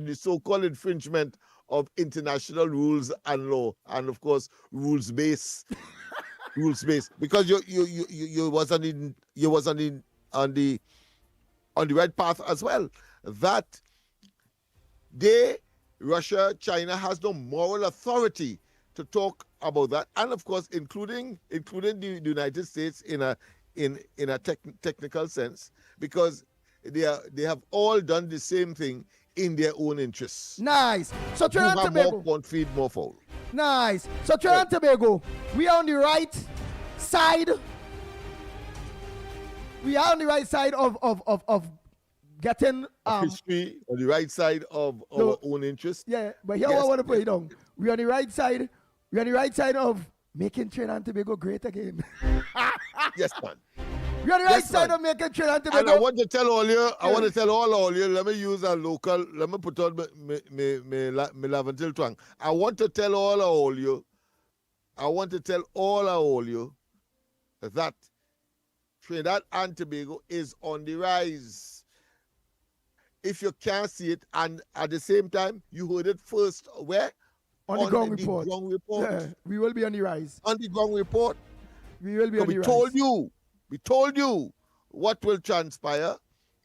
the so-called infringement of international rules and law, and of course rules based, because you was on the right path as well. That Russia, China has no moral authority to talk about that, and of course, including the United States in a technical sense, because they have all done the same thing in their own interests. Nice. So Trinidad and Tobago won't feed more fowl. Nice. So Trinidad and Tobago, we are on the right side. We are on the right side of getting history, on the right side of our own interests. Yeah, but here I want to put it down. We're on the right side. We're on the right side of making Trinidad and Tobago great again. Yes, man. We're on the right side of making Trinidad and Tobago. And I want to tell all you, let me use a local, let me put on my Laventil twang. I want to tell all you that Trinidad and Tobago is on the rise. If you can't see it, and at the same time, you heard it first, where? On the ground report. Yeah, we will be on the rise. On the ground report. We will be on the rise. We told you what will transpire.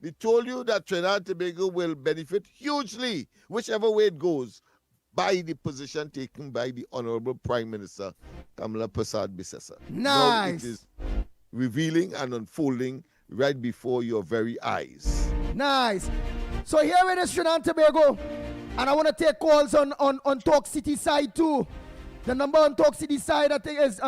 We told you that Trinidad and Tobago will benefit hugely, whichever way it goes, by the position taken by the Honorable Prime Minister, Kamala Prasad Bisesa. Nice. Now it is revealing and unfolding right before your very eyes. Nice. So here it is, Trinidad and Tobago. And I want to take calls on Talk City side too. The number on Talk City side, I think, is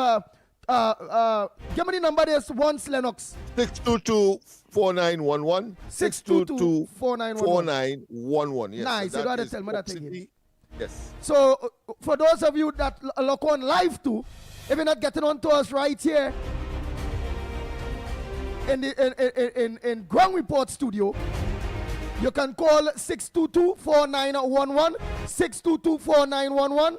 give me the number there's once, Lennox. 622-4911. 622-4911. Yes. Nice, so you gotta is tell me Talk that again. City. Yes. So, for those of you that look on live too, if you're not getting on to us right here in Ground Report Studio, you can call 622-4911, 622-4911,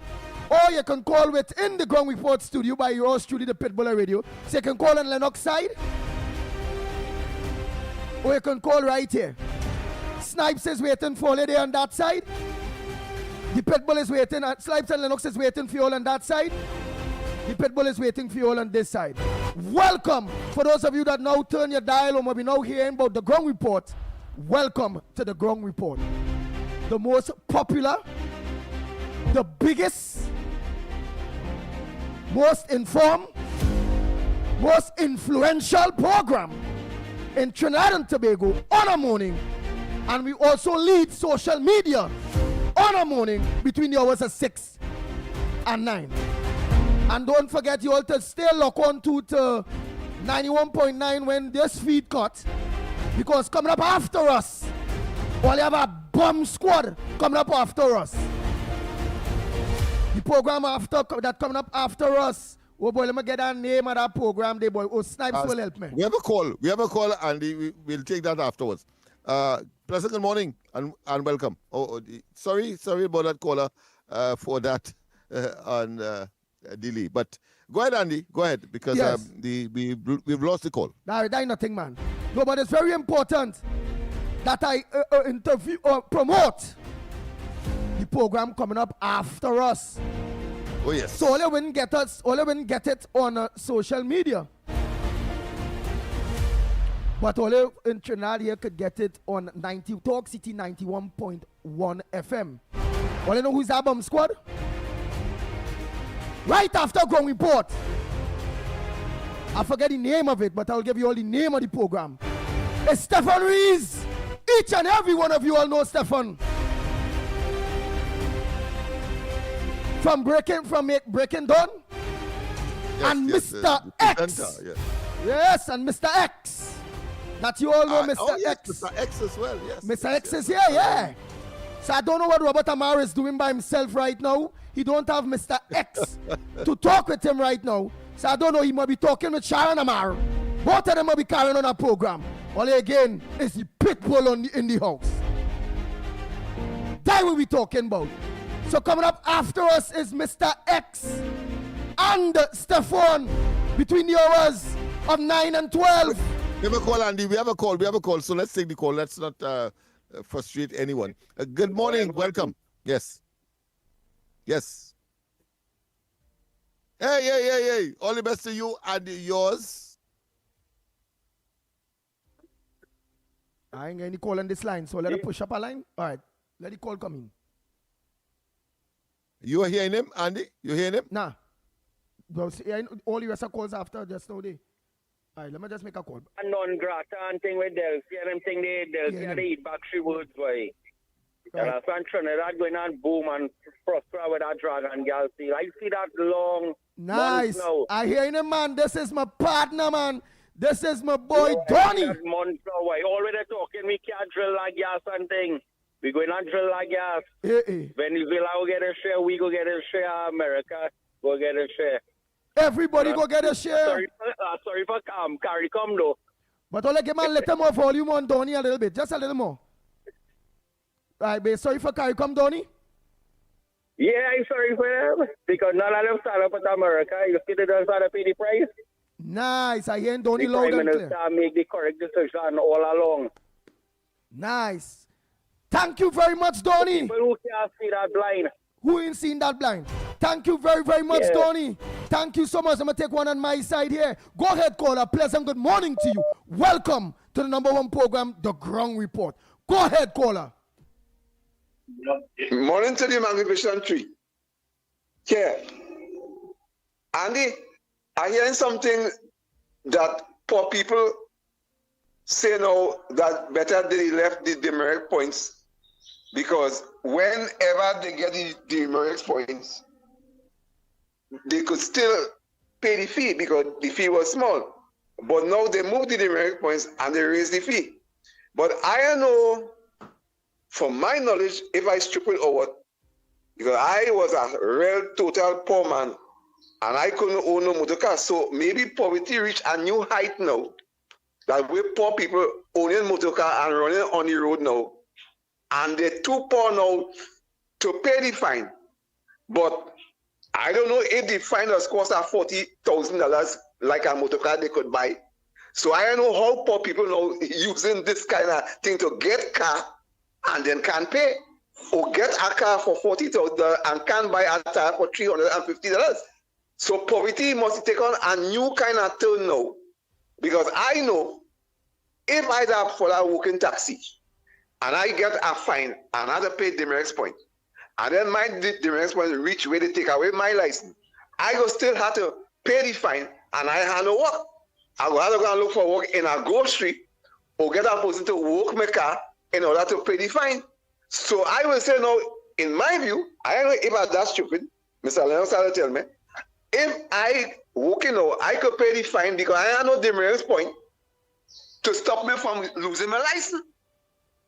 or you can call within the Ground Report Studio by your studio, the Pitbull Radio. So you can call on Lennox side, or you can call right here. Snipes is waiting for you there on that side. The Pitbull is waiting. Snipes and Lennox is waiting for you all on that side. The Pitbull is waiting for you all on this side. Welcome. For those of you that now turn your dial or maybe now hearing about the Ground Report, welcome to the Ground Report. The most popular, the biggest, most informed, most influential program in Trinidad and Tobago on a morning. And we also lead social media on a morning between the hours of 6 and 9. And don't forget you all to stay locked on to 91.9 when this feed cut. Because coming up after us, we have a bomb squad coming up after us. The program that coming up after us. Oh boy, let me get that name of that program there, boy. Oh, Snipes will help me. We have a call, and we'll take that afterwards. Pleasant good morning and welcome. Sorry about that caller for that on delay. But go ahead, Andy. Go ahead, because yes. We've lost the call. That nothing, man. No, but it's very important that I interview or promote the program coming up after us. Oh yes. So all you wouldn't get it on social media. But all you in Trinidad here could get it on Talk City 91.1 FM. All you know who's that bomb squad? Right after Ground Report. I forget the name of it, but I'll give you all the name of the program. It's Stefan Rees. Each and every one of you all know Stefan. From Breaking Dawn. Yes, and yes, Mr. X. Yes. Yes, and Mr. X. That you all know Mr. X. Mr. X as well, yes. Mr. X is here, yeah. So I don't know what Robert Amar is doing by himself right now. He don't have Mr. X to talk with him right now. So I don't know, he might be talking with Sharon Amar. Both of them might be carrying on a program. Only again, it's the Pitbull in the house. That we'll be talking about. So coming up after us is Mr. X and Stefan between the hours of 9 and 12. We have a call, Andy. We have a call. So let's take the call. Let's not frustrate anyone. Good morning. Welcome. Yes. Hey. All the best to you and yours. I ain't getting the call on this line, so let it push up a line. All right. Let the call come in. You are hearing him, Andy? You hearing him? Nah. All the rest of calls after just now day. All right, let me just make a call. A non-grata and thing with Delphi and them thing they eat back three words, boy. And I'm Trinidad going on boom and prosper with that dragon girl. See, I see that long. Nice. Now. I hear him, man. This is my partner, man. This is my boy, Donnie. Months away. Already talking, we can't drill like gas and thing. We going on drill like gas. Venezuela will get a share. We go get a share. America go get a share. Everybody go get a share. Sorry for carry come though. But all give man little more volume on Donnie a little bit. Just a little more. Right, babe. Sorry for carry come, Donnie. Yeah, I'm sorry for them. Because none of them start up at America. You see they don't start to pay the price. Nice. I hear Donnie loud and clear. The clear. Prime Minister make the correct decision all along. Nice. Thank you very much, Donnie. People who can't see that blind. Who ain't seen that blind? Thank you very, very much, Donnie. Thank you so much. I'm going to take one on my side here. Go ahead, caller. Pleasant good morning to you. Welcome to the #1 program, The Ground Report. Go ahead, caller. Morning to the Magnificent Tree. Yeah. Andy, I hearing something that poor people say now that better they left the demerit points because whenever they get the demerits points, they could still pay the fee because the fee was small. But now they moved the demerit points and they raised the fee. But I know, from my knowledge, if I strip it over, because I was a real total poor man and I couldn't own no motor car. So maybe poverty reached a new height now. That we poor people owning motor car and running on the road now. And they're too poor now to pay the fine. But I don't know if the fine was cost at $40,000 like a motor car they could buy. So I don't know how poor people now using this kind of thing to get car and then can't pay. Or get a car for $40,000 and can't buy a tire for $350. So poverty must take on a new kind of turn now. Because I know if I have for a working taxi and I get a fine and I have to pay demerits point, and then my demerits point reach where they take away my license, I go still have to pay the fine and I have no work. I will have to go and look for work in a grocery or get a person to work my car in order to pay the fine. So I will say now, in my view, I don't know if I'm that stupid, Mr. Lennox will tell me, if I working now, I could pay the fine because I have no demerits point to stop me from losing my license.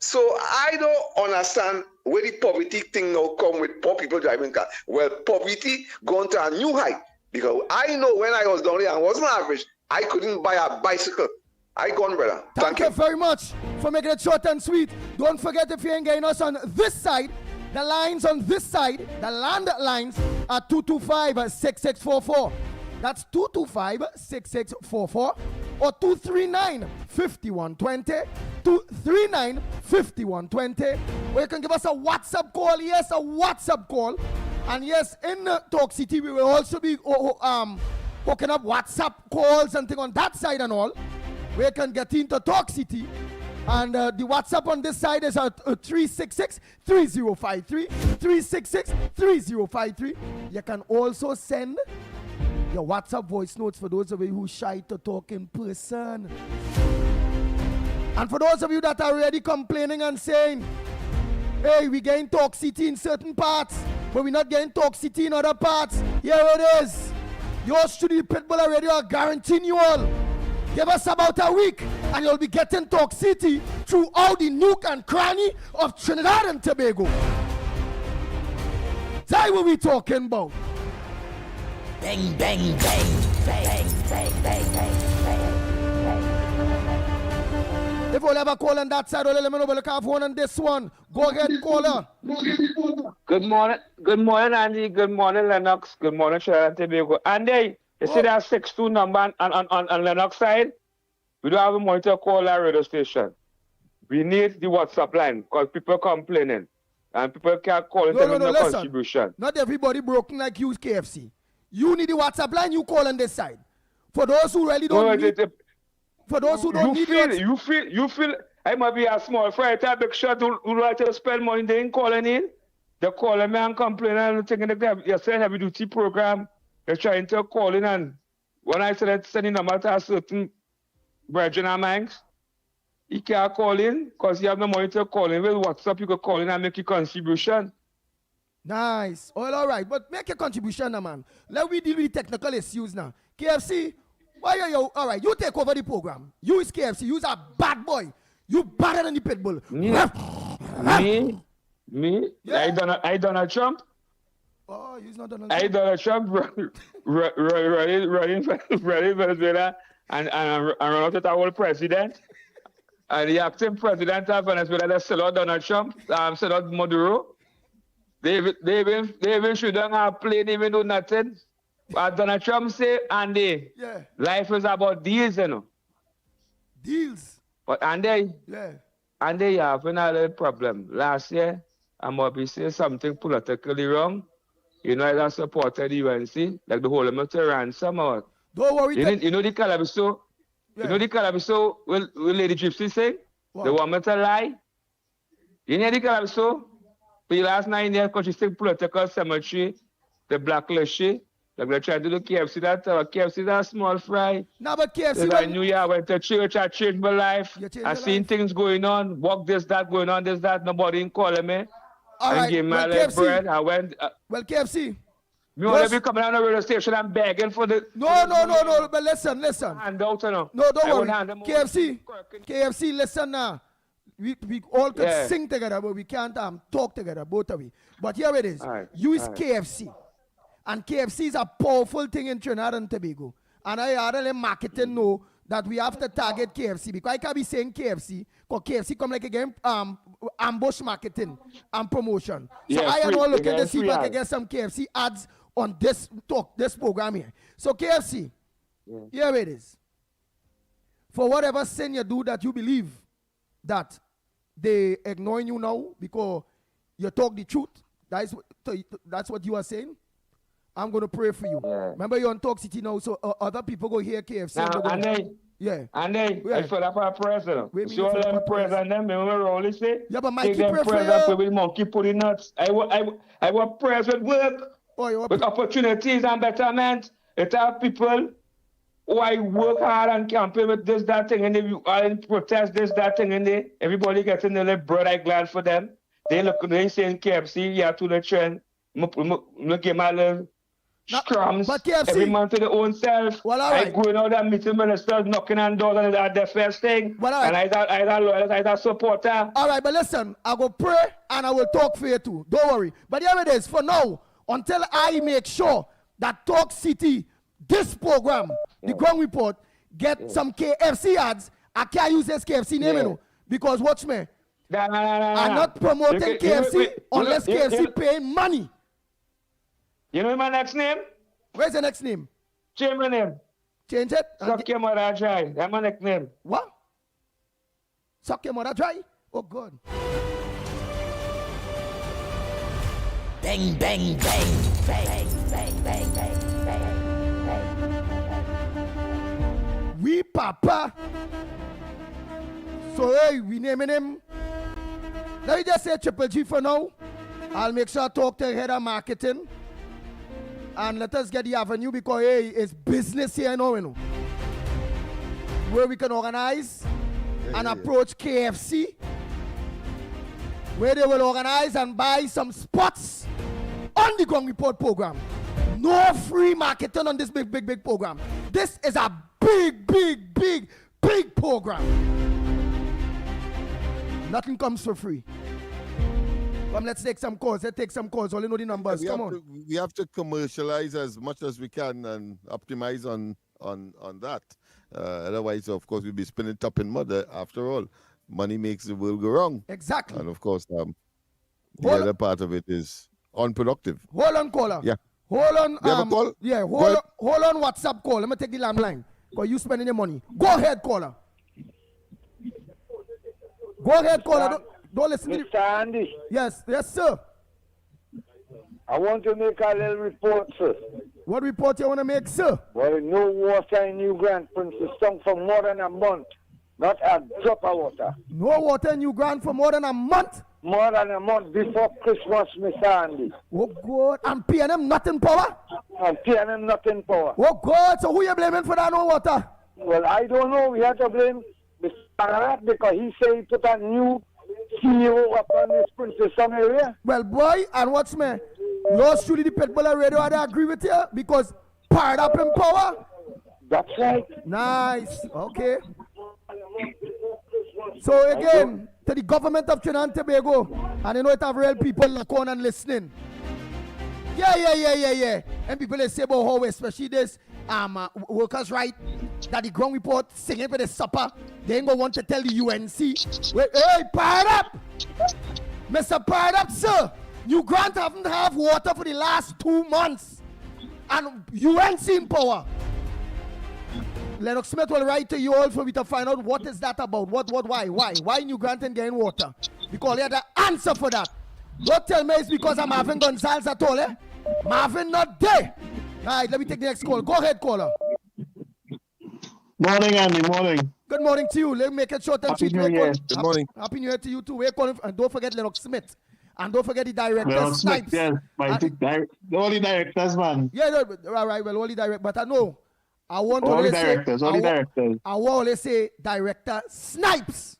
So I don't understand where the poverty thing now come with poor people driving cars. Well, poverty gone to a new height because I know when I was down there and wasn't average, I couldn't buy a bicycle. I gone, brother. Thank you very much for making it short and sweet. Don't forget, if you ain't getting us on this side, the lines on this side, the land lines are 225-6644. That's 225-6644 or 239-5120. 239-5120. Or you can give us a WhatsApp call. Yes, a WhatsApp call. And yes, in Talk City, we will also be hooking up WhatsApp calls and things on that side and all. We can get into Talk City. And the WhatsApp on this side is at 366-3053. 366-3053. You can also send your WhatsApp voice notes for those of you who shy to talk in person. And for those of you that are already complaining and saying, hey, we getting Talk City in certain parts, but we're not getting Talk City in other parts. Here it is. Yours truly, Pitbull already, I guarantee you all. Give us about a week and you'll be getting Talk City throughout the nook and cranny of Trinidad and Tobago. That's what we talking about. Bang, bang, bang, bang, bang, bang, bang, bang. If you'll ever call on that side, let me know about the phone on this one. Go ahead, caller. Good morning, Andy. Good morning, Lennox. Good morning, Trinidad and Tobago. Andy, you see that 62 number on Lennox side? We don't have a money to call our radio station. We need the WhatsApp line because people complaining. And people can't call and tell no contribution. Not everybody broken like you, KFC. You need the WhatsApp line, you call on this side. For those who really don't need... For those who don't need it... You feel... I might be a small fry, a big shot who like to spend money, they ain't calling in. They're calling me and complaining and thinking that you're saying heavy duty program. They're trying to call in, and when I said sending number to a certain virgin of mine, he can't call in because you have no money to call in. With WhatsApp, you can call in and make your contribution. Nice. All right. But make your contribution now, man. Let me deal with the technical issues now. KFC, why are you? All right, you take over the program. You is KFC. You's a bad boy. You better than the Pitbull. Me? Yeah. I Donald Trump? Oh, he's not Donald Trump. I Donald Trump running Venezuela and run out of the whole president. And the acting president of Venezuela, they sell out Donald Trump, sell out Maduro. They even shoot down a plane, even do nothing. But Donald Trump say, Andy, life is about deals, you know. Deals? But Andy, Andy, you have another problem. Last year, I might be saying something politically wrong. You know, I supported the UNC, like the whole of the ransom or... Don't worry. You know the Calabiso? You know the Calabiso will Lady Gypsy say? Wow. They want me to lie. You know the Calabiso? For the last 9 years, because she said political cemetery, the blacklist she, Like they're trying to do KFC that KFC that small fry. No, but KFC. Since I knew I went to church, I changed my life. I seen life. things going on, walk this, that, going on, this, that. Nobody ain't calling me. All and right. give my KFC. bread. I went. Well, KFC. Me only be coming on the radio station and begging for the. No. But listen. Hand out, you know. No, don't I worry. hand them over. KFC, listen now. We all can sing together, but we can't talk together, both of you. But here it is. You is KFC. And KFC is a powerful thing in Trinidad and Tobago. And I already marketing know that we have to target KFC. Because I can't be saying KFC, because KFC come like again ambush marketing and promotion. So I am all looking to see if I can get some KFC ads on this program here. So KFC, here it is. For whatever sin you do that you believe that they ignoring you now because you talk the truth, that's what you are saying. I'm going to pray for you. Yeah. Remember, you're on Talk City now, so other people go hear KFC. I feel like a president. So all them president, them, remember all they say? Yeah, but Mikey them pray for president with monkey putting nuts. I want president work with opportunities and betterment. It have people who I work hard and campaign with this, that thing, and they are in protest, this, that thing, and everybody getting their bread. I'm glad for them. They saying KFC, yeah, to the trend. Give my little scrums every month to their own self. Well, I going out and meeting ministers, knocking on doors, and that's the first thing. Well, and I supporter. All right, but listen, I will pray and I will talk for you too. Don't worry. But here it is. For now, until I make sure that Talk City, this program, the Ground Report, get some KFC ads, I can't use this KFC name, you know, because watch me. I'm not promoting KFC unless KFC pay money. You know my next name? Where's the next name? Change my name. Change it? Suck your mother dry. That's my next name. What? Suck your mother dry? Oh, God. Bang, bang, bang. Bang, bang, bang, bang, bang. We Papa. So, hey, we naming him. Let me just say Triple G for now. I'll make sure I talk to head of marketing. And let us get the avenue because, hey, it's business here now, you know. Where we can organize and approach KFC. Where they will organize and buy some spots on the Ground Report program. No free marketing on this big program. This is a big program. Nothing comes for free. Let's take some calls. Let's take some calls. Only know the numbers. Come on. We have to commercialize as much as we can and optimize on that. Otherwise, of course, we'll be spinning top in mud. After all, money makes the world go wrong. Exactly. And of course, the other part of it is unproductive. Hold on, caller. Yeah. Hold on. You have a call? Yeah. Hold on. WhatsApp call. Let me take the landline. Because you spending your money. Go ahead, caller. Go ahead, caller. Don't listen to Mr. Andy. Yes, sir. I want to make a little report, sir. What report you want to make, sir? Well, no water in New Grand Princess Town for more than a month. Not a drop of water. No water in New Grand for more than a month? More than a month before Christmas, Mr. Andy. Oh, God. And PNM not in power? And PNM not in power. Oh, God. So who you blaming for that no water? Well, I don't know. We have to blame Mr. Arad because he said he put a new CEO up on this Princess Town area. Well, boy, and what's me? Yours truly, the Pitbull Radio, I agree with you because Fired Up in power. That's right. Nice. Okay. So again, to the government of Trinidad and Tobago, and you know it have real people look on and listening. Yeah. And people they say about how, especially this workers' right, that the Ground Report singing for the supper, they ain't gonna want to tell the UNC. Wait, hey, Fired Up! Mr. Fired Up, sir! New Grant haven't have water for the last 2 months. And UNC in power. Lennox Smith will write to you all for me to find out what is that about. Why New Grant ain't getting water? Because he had the answer for that. Don't tell me it's because I'm Marvin Gonzalez at all, eh? Marvin not there. All right, let me take the next call. Go ahead, caller. Morning, Andy. Morning. Good morning to you. Let me make it short and sweet. Good morning. Happy New Year to you too. We're calling, and don't forget Lennox Smith. And don't forget the director, Well, Smith, Snipes. yes, the only directors, man. Yeah, no, all right, well, only direct, but I know. I want to Only say, directors, only directors. I want to say director Snipes.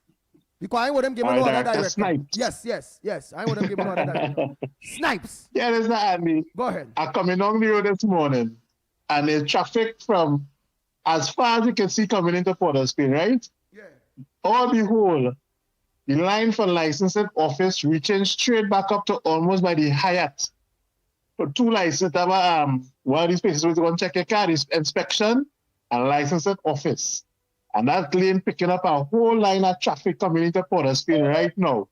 Because I ain't want them giving no other Director director. Snipes. Yes. I ain't want them giving no other director. Snipes. Yeah, there's not Andy. Go ahead. I coming on the road this morning, and there's traffic from as far as you can see coming into Port of Spain, right? Yeah. All the whole, the line for licensing office reaching straight back up to almost by the Hyatt. For 2 licenses, one of these places where you want to check your car is inspection and licensing office. And that lane picking up a whole line of traffic coming into Port of Spain right now.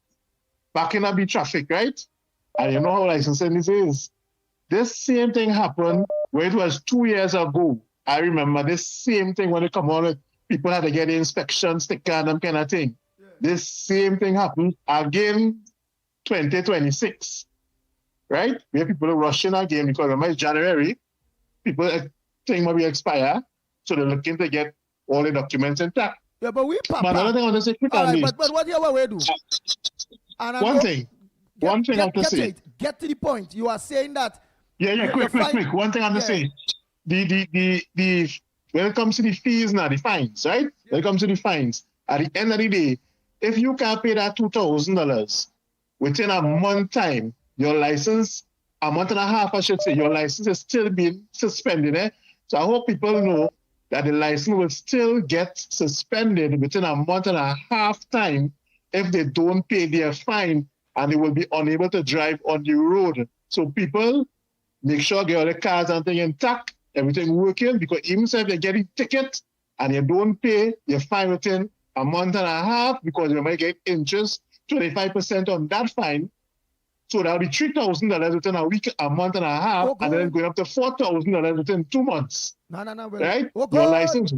Backing up the traffic, right? And you know how licensing this is. This same thing happened where it was 2 years ago. I remember this same thing when it come on, people had to get the inspection sticker and them kind of thing. Yeah. This same thing happened again 2026, right? Where people are rushing again because remember it's January, people think maybe expire, so they're looking to get all the documents intact. Yeah, but we papa. But another thing I want to say quickly, right, but what do we do? One thing I have to say. Get to the point. You are saying that. Yeah, quick. One thing I have to say. The when it comes to the fees now, the fines, right? Yeah. When it comes to the fines, at the end of the day, if you can't pay that $2,000 within a month time, your license, a month and a half, I should say, your license is still being suspended. So I hope people know that the license will still get suspended within a month and a half time if they don't pay their fine, and they will be unable to drive on the road. So people, make sure get all the cars and things intact, everything working, because even if they get a ticket and you don't pay your fine within a month and a half, because you might get interest, 25% on that fine, so that'll be $3,000 within a week, a month and a half, and then going up to $4,000 within 2 months. No. Right? Okay. Your license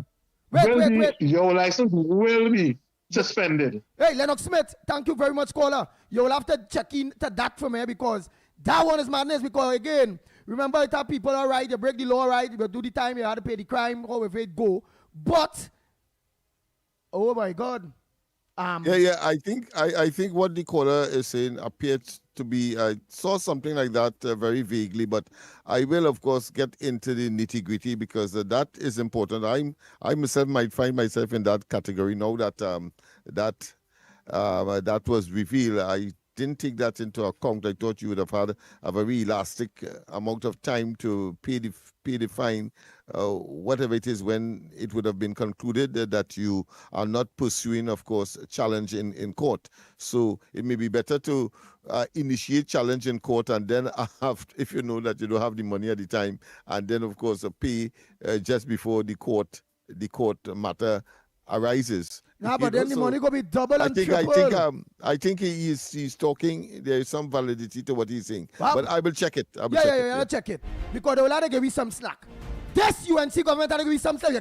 wait. Your license will be suspended. Hey, Lennox Smith, thank you very much, caller. You will have to check into that for me, because that one is madness. Because again, remember, it's people are right, you break the law, right, you do the time, you have to pay the crime, however it go. But, oh my God. I think what the caller is saying appeared to be, I saw something like that very vaguely, but I will, of course, get into the nitty-gritty, because that is important. I myself might find myself in that category now that that was revealed. I didn't take that into account. I thought you would have had a very elastic amount of time to pay the fine, whatever it is, when it would have been concluded that you are not pursuing, of course, a challenge in court. So it may be better to initiate challenge in court, and then if you know that you don't have the money at the time, and then, of course, pay just before the court matter arises. No, but then the money go be double and triple. I think he's talking. There is some validity to what he's saying, but I will check it. I'll check it, because they will have to give you some slack. This UNC government have to give you some slack. We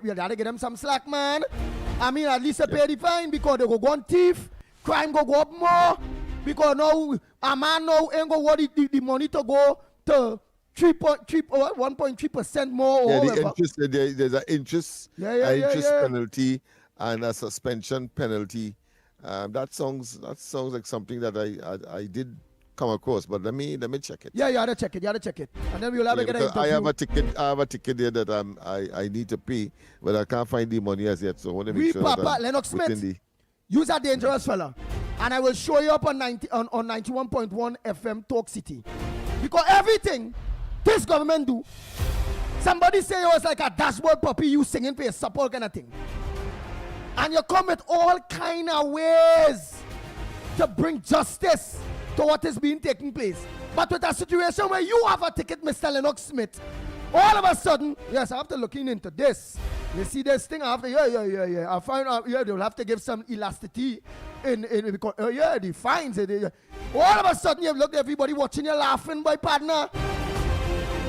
have to give them some slack, man. I mean, at least they pay the fine, because they go on thief, crime go up more, because now a man now ain't go want the money to go to 1.3% more. Yeah, the interest, there's an interest, penalty and a suspension penalty. That sounds like something that I did come across, but let me check it. Yeah, you gotta check it, and then we'll have to get an I have a ticket there that I need to pay, but I can't find the money as yet. So I want to make sure that Lennox Smith, you're a dangerous fella, and I will show you up on 91.1 FM Talk City, because everything this government do, somebody say it was like a dashboard puppy you singing for a support kind of thing, and you come with all kind of ways to bring justice to what is being taking place. But with a situation where you have a ticket, Mr. Lennox Smith, all of a sudden, yes, after looking into this, you see this thing after, I find out, they'll have to give some elasticity in because, the fines. All of a sudden, you look at everybody watching you laughing, boy, partner.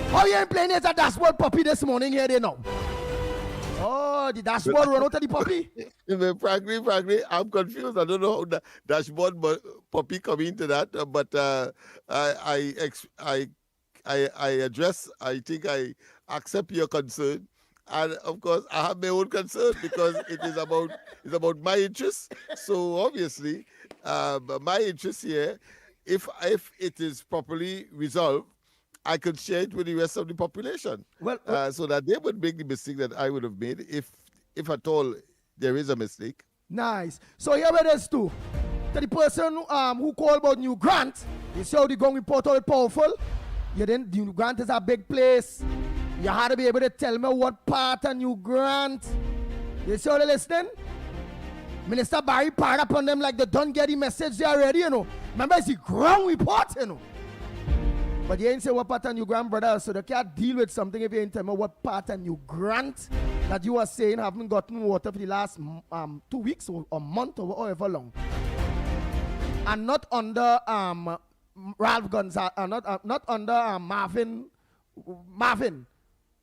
How you ain't playing as a dashboard puppy this morning here, they know? Oh, the dashboard run out of the puppy? Frankly, I'm confused. I don't know how the dashboard puppy come into that, but I think I accept your concern. And of course, I have my own concern, because it's about my interests. So obviously, my interest here if it is properly resolved, I could share it with the rest of the population. Well, so that they would make the mistake that I would have made if at all there is a mistake. Nice. So here it is too. To the person who called about New Grant, you see how the Gong report all powerful? New Grant is a big place. You had to be able to tell me what part of New Grant. You see how they're listening? Minister Barry parred upon them like they don't get the message they already, you know. Remember, it's the ground report, you know. But you ain't say what part of New Grant, brother, so they can't deal with something if you ain't tell me what part of New Grant that you are saying haven't gotten water for the last 2 weeks or a month or however long. And not under Ralph Gonzalez, not under Marvin,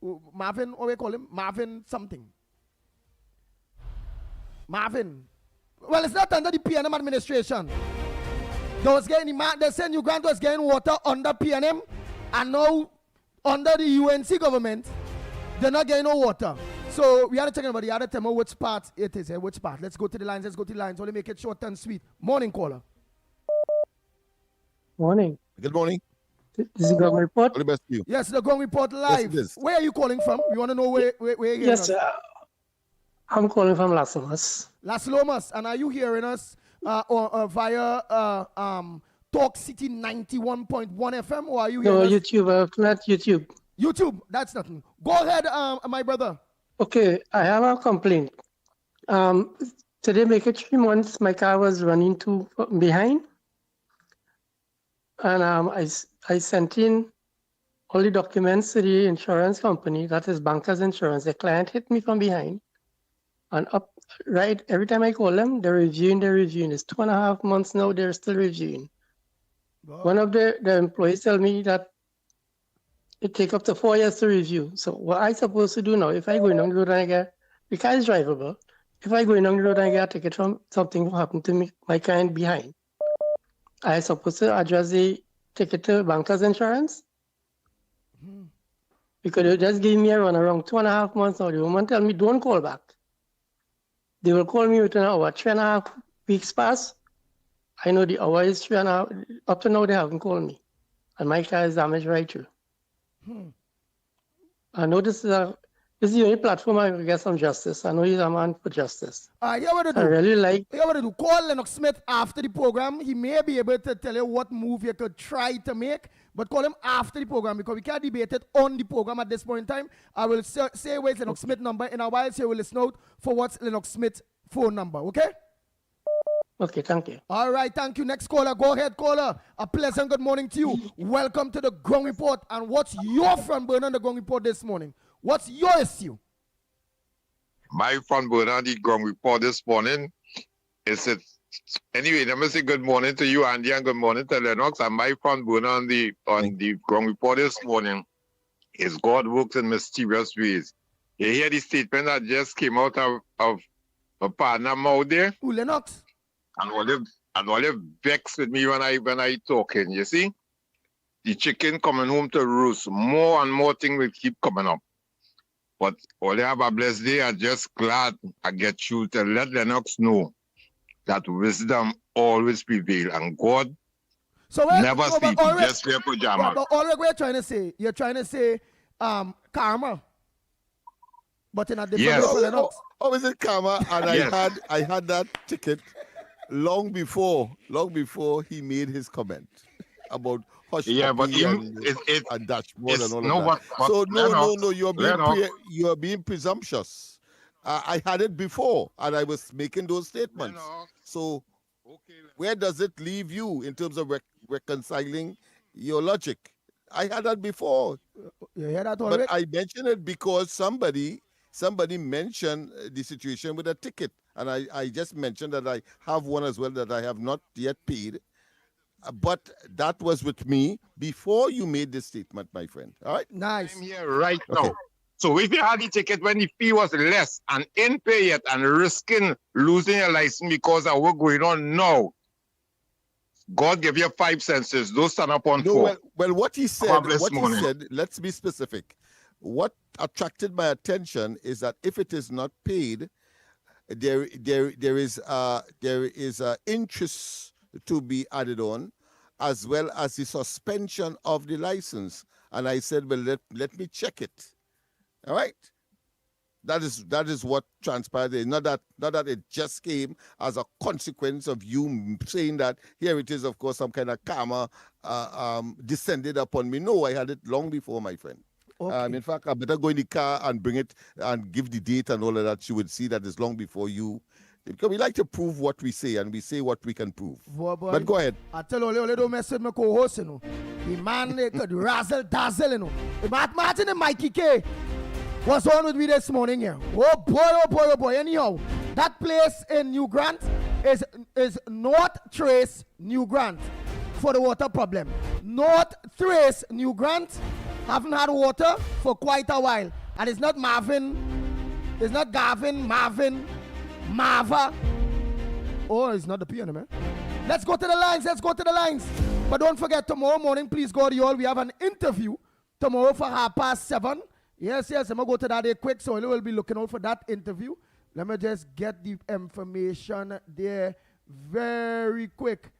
what we call him? Marvin something. Marvin. Well, it's not under the PNM administration. They said New Grant was getting water under PNM, and now under the UNC government, they're not getting no water. So we had to check about the other time which part it is, which part. Let's go to the lines, Only make it short and sweet. Morning, caller. Morning. Good morning. This is the Gong Report. All the best to you. Yes, the Gong Report live. Yes, where are you calling from? You want to know where you're Yes, I'm calling from Las Lomas. Las Lomas. And are you hearing us via Talk City 91.1 FM, or are you hearing No, us? YouTube, not YouTube. YouTube, that's nothing. Go ahead, my brother. Okay, I have a complaint. Today, make it 3 months, my car was running too behind. And I sent in all the documents to the insurance company, that is Bankers Insurance. The client hit me from behind. And every time I call them, they're reviewing. It's 2.5 months now, they're still reviewing. Wow. One of the employees tell me that it takes up to 4 years to review. So what I supposed to do now, if I go in on the road and I get, the car is drivable, if I go in on the road and I get a ticket from something happened to me, my client behind, I supposed to address the ticket to Bankers Insurance? Because they just gave me a run around 2.5 months now. The woman tell me, don't call back. They will call me within an hour. 3.5 weeks pass. I know the hour is 3.5. Up to now, they haven't called me. And my car is damaged right through. I know this is the only platform I can get some justice. I know he's a man for justice. You what to do? I really like. You what to do? Call Lennox Smith after the program. He may be able to tell you what move you could try to make, but call him after the program because we can't debate it on the program at this point in time. I will say where's Lennox Smith number in a while, so you will listen out for what's Lennox Smith phone number, okay? Okay, thank you. All right, thank you. Next caller, go ahead, caller. A pleasant good morning to you. Welcome to the Gong Report. And what's your front burner on the Gong Report this morning? What's your issue? My front burner on the Gong Report this morning is it. Anyway, let me say good morning to you, Andy, and good morning to Lennox. And my front burner on the Gong Report this morning is God works in mysterious ways. You hear the statement that just came out of a partner mouth there? Who, Lennox? And all you vex with me when I talking, you see? The chicken coming home to roost. More and more things will keep coming up. But all you have a blessed day. I'm just glad I get you to let Lennox know that wisdom always prevail. And God never sleep. He just wear pajamas. But all we're trying to say, you're trying to say karma. But in a different way for Lennox. Oh, is it karma? And Yes. I had that ticket long before he made his comment about hush but and dashboard and all no, of that. but So no, Lennox. you're being presumptuous. I had it before, and I was making those statements. So where does it leave you in terms of reconciling your logic? I had that before. You hear that already? But I mentioned it because somebody mentioned the situation with a ticket. And I just mentioned that I have one as well that I have not yet paid. But that was with me before you made this statement, my friend. All right? Nice. I'm here right now. So if you had the ticket when the fee was less and in pay it and risking losing your license because of what's going on now, God gave you 5 senses. Don't stand up on 4. Well, what he said, let's be specific. What attracted my attention is that if it is not paid, there is interest to be added on, as well as the suspension of the license. And I said, well, let me check it. All right. That is what transpired. Not that it just came as a consequence of you saying that here it is, of course, some kind of karma descended upon me. No, I had it long before, my friend. Okay. In fact, I better go in the car and bring it and give the date and all of that. You would see that it's long before you. Because we like to prove what we say, and we say what we can prove. Boy, But go ahead. I tell you, don't mess with my co-host, you know. The man, they could razzle dazzle, you know. Imagine the Mikey K was on with me this morning here. Oh boy, oh boy, oh boy. Anyhow, that place in New Grant is North Trace, New Grant, for the water problem. North Trace, New Grant, haven't had water for quite a while. And it's not Marvin, it's not Gavin, Marvin, Marva. Oh, it's not the piano, man. Let's go to the lines, But don't forget, tomorrow morning, please God, you all, we have an interview tomorrow for 7:30. Yes, I'm going to go to that day quick, so we will be looking out for that interview. Let me just get the information there very quick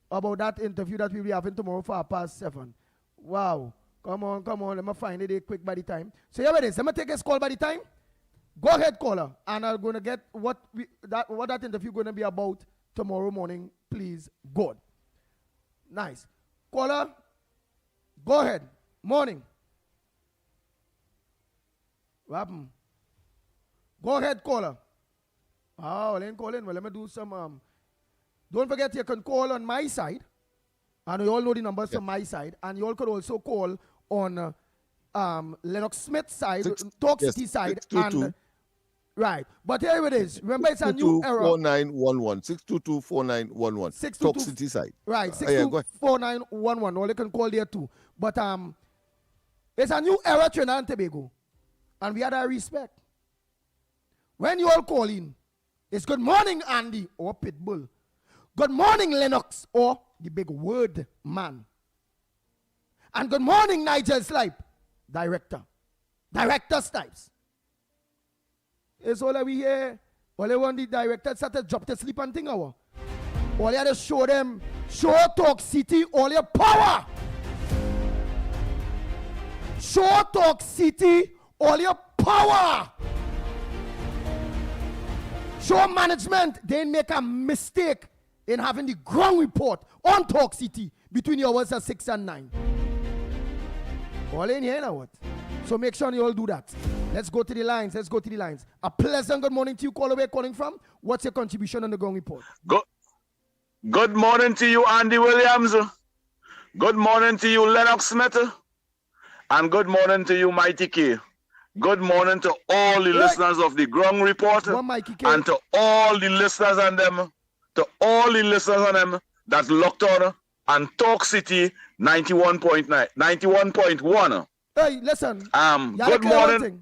about that interview that we'll be having tomorrow for 7:30. Wow. Come on. Let me find it there quick by the time. So here it is. Let me take this call by the time. Go ahead, caller. And I'm going to get what that interview going to be about tomorrow morning. Please, God. Nice. Caller, go ahead. Morning. What happened? Go ahead, caller. Oh, let me do some. Don't forget you can call on my side. And you all know the numbers from my side. And you all could also call on Lennox Smith's side, Talk City side. And, right. But here it is. Remember, it's a new era. 622-4911. 622-4911. Talk City side. Right. 622-4911. Or you can call there too. But it's a new era, Trinidad and Tobago. And we had our respect. When you all call in, it's good morning, Andy, or Pitbull. Good morning, Lennox, or the big word man. And good morning, Nigel Slipe, director. Director Snipes. It's all that we hear. All they want the director to drop to sleep and think our. All you have to show them, show Talk City all your power. Show Talk City all your power. Show management they make a mistake in having the ground report on Talk City between the hours of 6 and 9. All in here now what? So make sure you all do that. Let's go to the lines. A pleasant good morning to you. Call away calling from. What's your contribution on the ground report? Good morning to you, Andy Williams. Good morning to you, Lennox Smith. And good morning to you, Mighty K. Good morning to all the listeners of the Ground Report and to all the listeners and them, that locked on Talk City 91.1. Hey, listen. Good morning.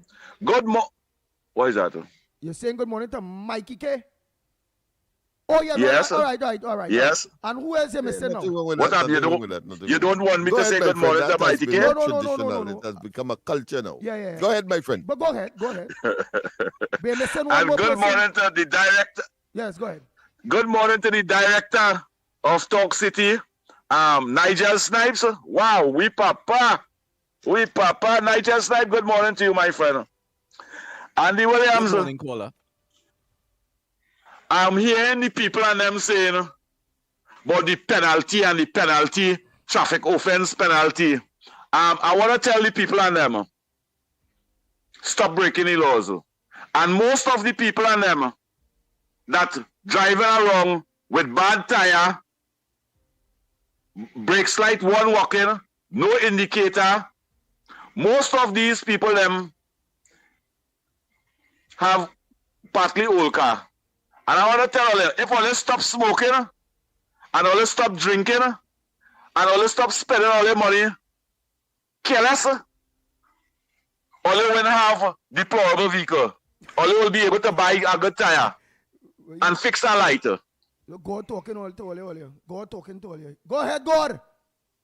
What is that? You're saying good morning to Mikey K? Oh, yeah. Yes. All right. Yes. And who else you missing now? What have you done? You don't want me to say good morning to Mighty K? No. It has become a culture now. Yeah. Go ahead, my friend. But go ahead. We're missing one And more good person. morning to the director. Yes, go ahead. Good morning to the director of Talk City, Nigel Snipes. Wow, we papa, Nigel Snipes. Good morning to you, my friend. Andy Williams. Good morning, caller. I'm hearing the people and them saying about the penalty and the penalty, traffic offense penalty. I want to tell the people and them, stop breaking the laws. And most of the people and them that driving along with bad tire, brakes light one working, no indicator, most of these people them have partly old car. And I want to tell them, if all they stop smoking, and all they stop drinking, and all they stop spending all their money, careless, all they will have deployable vehicle. All they will be able to buy a good tire and fix a light. God talking all to you. God talking to you. Go ahead, God.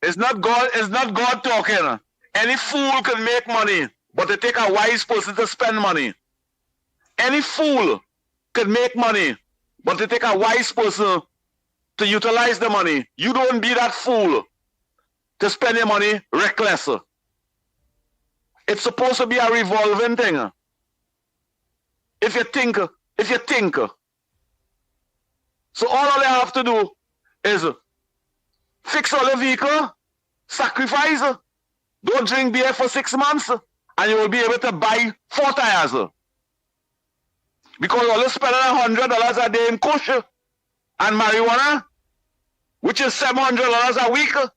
It's not God talking. Any fool can make money, but it take a wise person to spend money. Any fool can make money, but it take a wise person to utilize the money. You don't be that fool. to spend your money reckless. It's supposed to be a revolving thing. If you think. So all they have to do is fix all the vehicle, sacrifice, don't drink beer for 6 months, and you will be able to buy 4 tires. Because you're spending $100 a day in kush and marijuana, which is $700 a week, and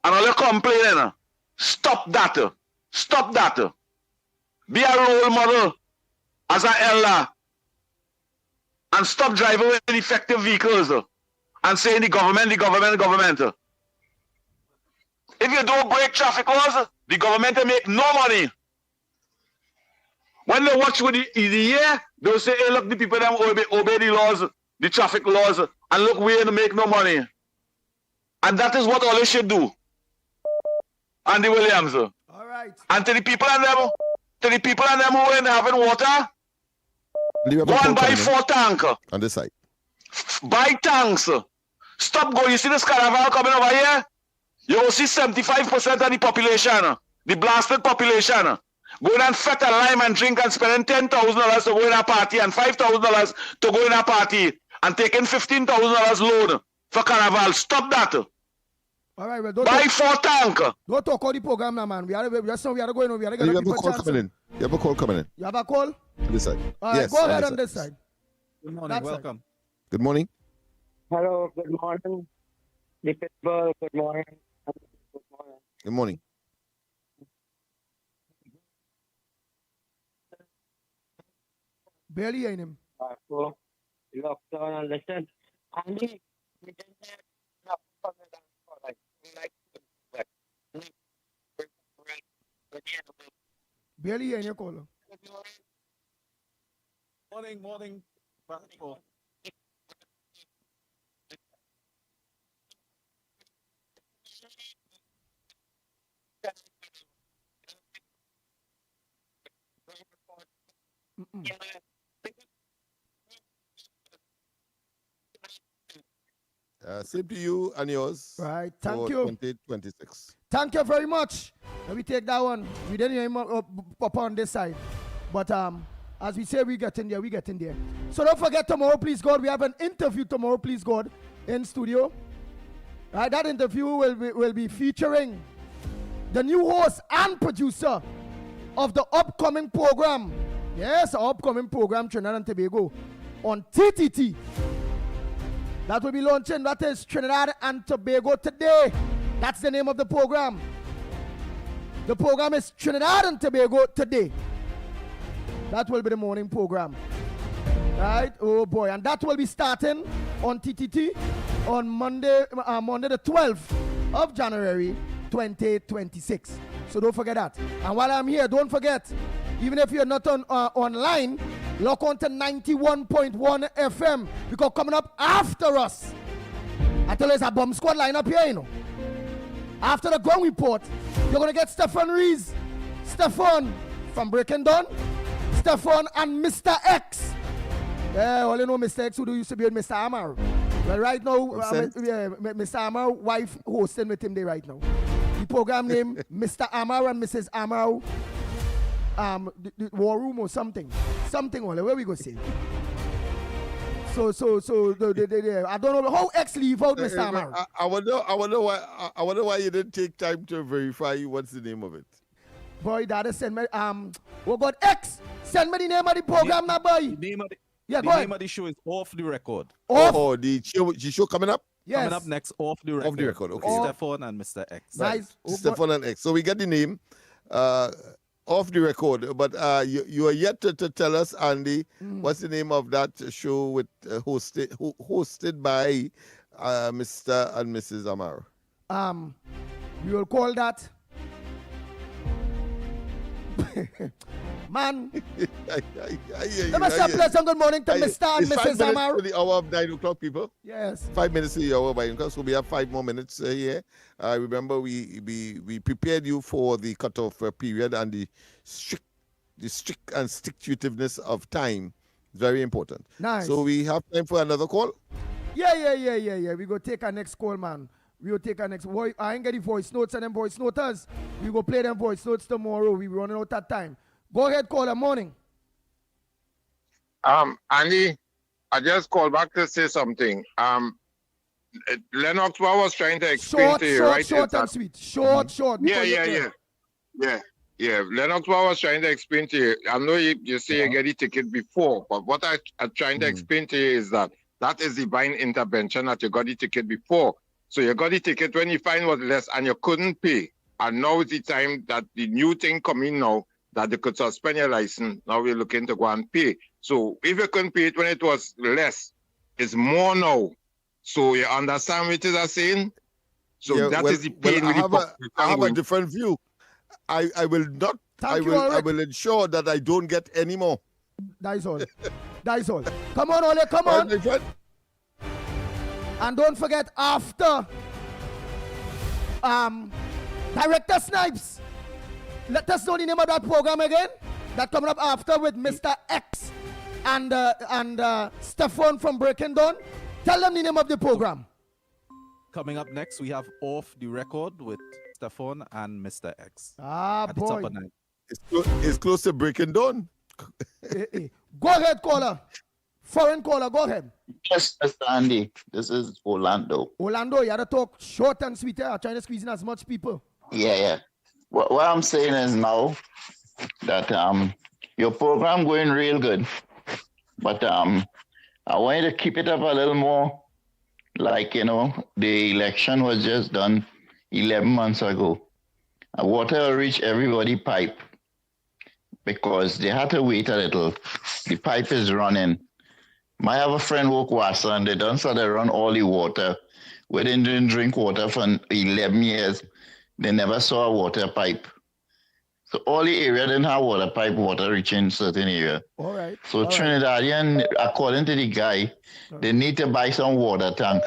all you're complaining. Stop that. Stop that. Be a role model as an elder. And stop driving with defective vehicles and saying the government. If you don't break traffic laws, the government will make no money. When they watch with the year, they'll say, hey, look, the people that obey the laws, the traffic laws, and look, we ain't make no money. And that is what all they should do. Andy Williams. All right. And to the people and them who ain't having water, go and buy 4 tanks. On this side. Buy tanks. Stop going. You see this caravan coming over here? You will see 75% of the population, the blasted population, going and fat and lime and drink and spending $10,000 to go in a party and $5,000 to go in a party and taking $15,000 loan for caravan. Stop that. All right, well, buy 4 tanks. Don't talk about the program now, man. We are going on. We are You have a call coming in. You have a call coming in. You have a call? On this side. All right, yes, go ahead on this side. Good morning, That welcome. side. Good morning. Hello, good morning. The people, good morning. Good morning. Good morning. Barely hearing him. So, lockdown and listen. Andy, we didn't have enough fun with that. Barely hearing your caller. Morning. Same to you and yours. Right, thank for you. 2026. Thank you very much. Let me take that one. We didn't hear him up on this side. But as we say, we get in there. So don't forget tomorrow, please God, we have an interview tomorrow, please God, in studio. Right, that interview will be featuring the new host and producer of the upcoming program. Yes, our upcoming program, Trinidad and Tobago, on TTT. That will be launching. That is Trinidad and Tobago Today. That's the name of the program. The program is Trinidad and Tobago Today. That will be the morning program. Right? Oh boy. And that will be starting on TTT on Monday the 12th of January 2026. So don't forget that. And while I'm here, don't forget, even if you're not online, log on to 91.1 FM, because coming up after us, I tell you, it's a bomb squad lineup here, you know. After the ground report, you're going to get Stefan Rees, Stefan from Breaking Dawn, Stefan and Mr. X. Yeah, all you know, Mr. X, who used to be with Mr. Amar. Well, right now, Mr. Amar, wife hosting with him there right now. The program name, Mr. Amar and Mrs. Amar, the War Room or something. Something, where we go say. So, I don't know how X leave out Mr. Amar. I wonder why you didn't take time to verify what's the name of it. Boy, Dada send me, oh God, X, send me the name of the program now, boy. The go ahead. name of the show is Off the Record. Oh, the show coming up? Yes. Coming up next, Off the Record. Off the Record, okay. Stefan and Mr. X. Nice. Stefan and X. So we get the name off the record, but you are yet to tell us, Andy, what's the name of that show with hosted by Mr. and Mrs. Amar? We will call that man. Let me say a pleasant good morning to Mr. and Mrs. Amar. To the hour of 9 o'clock, people. Yes. 5 minutes to the hour of 9 o'clock, so we have 5 more minutes here. Remember, we prepared you for the cutoff period, and the strict and stick-to-itiveness of time is very important. Nice. So we have time for another call. Yeah. We go take our next call, man. We will take our next voice. I ain't getting voice notes and them voice noters. We will play them voice notes tomorrow. We running out that time. Go ahead, caller. Morning. Andy, I just called back to say something. Lennox, what I was trying to explain to you, right? Short and sweet. Short. Yeah. Lennox, what I was trying to explain to you, I know you say you get the ticket before, but what I'm trying to explain to you is that is divine intervention that you got the ticket before. So you got the ticket when you find was less and you couldn't pay. And now is the time that the new thing coming now that they could suspend your license. Now we're looking to go and pay. So if you couldn't pay it when it was less, it's more now. So you understand what I'm saying? So Yeah, that well, is the pain with I have a different view. I will not. I will ensure that I don't get any more. That is all. That is all. Come on, Ole. Come on. And don't forget after Director Snipes. Let us know the name of that program again. That coming up after with Mr. X and Stefan from Breaking Dawn. Tell them the name of the program. Coming up next, we have Off the Record with Stefan and Mr. X. At boy. The top of night. It's close to Breaking Dawn. Go ahead, caller. Foreign caller, go ahead. Yes, Mr. Andy. This is Orlando. Orlando, you had to talk short and sweet. I'm trying to squeeze in as much people. Yeah. What I'm saying is now that your program going real good, but I want you to keep it up a little more. Like, the election was just done 11 months ago. Water will reach everybody pipe because they had to wait a little. The pipe is running. I have a friend who works and they done so they run all the water. We didn't drink water for 11 years. They never saw a water pipe. So all the area didn't have water pipe, water reaching certain area. All right. So Trinidadian, according to the guy, they need to buy some water tank.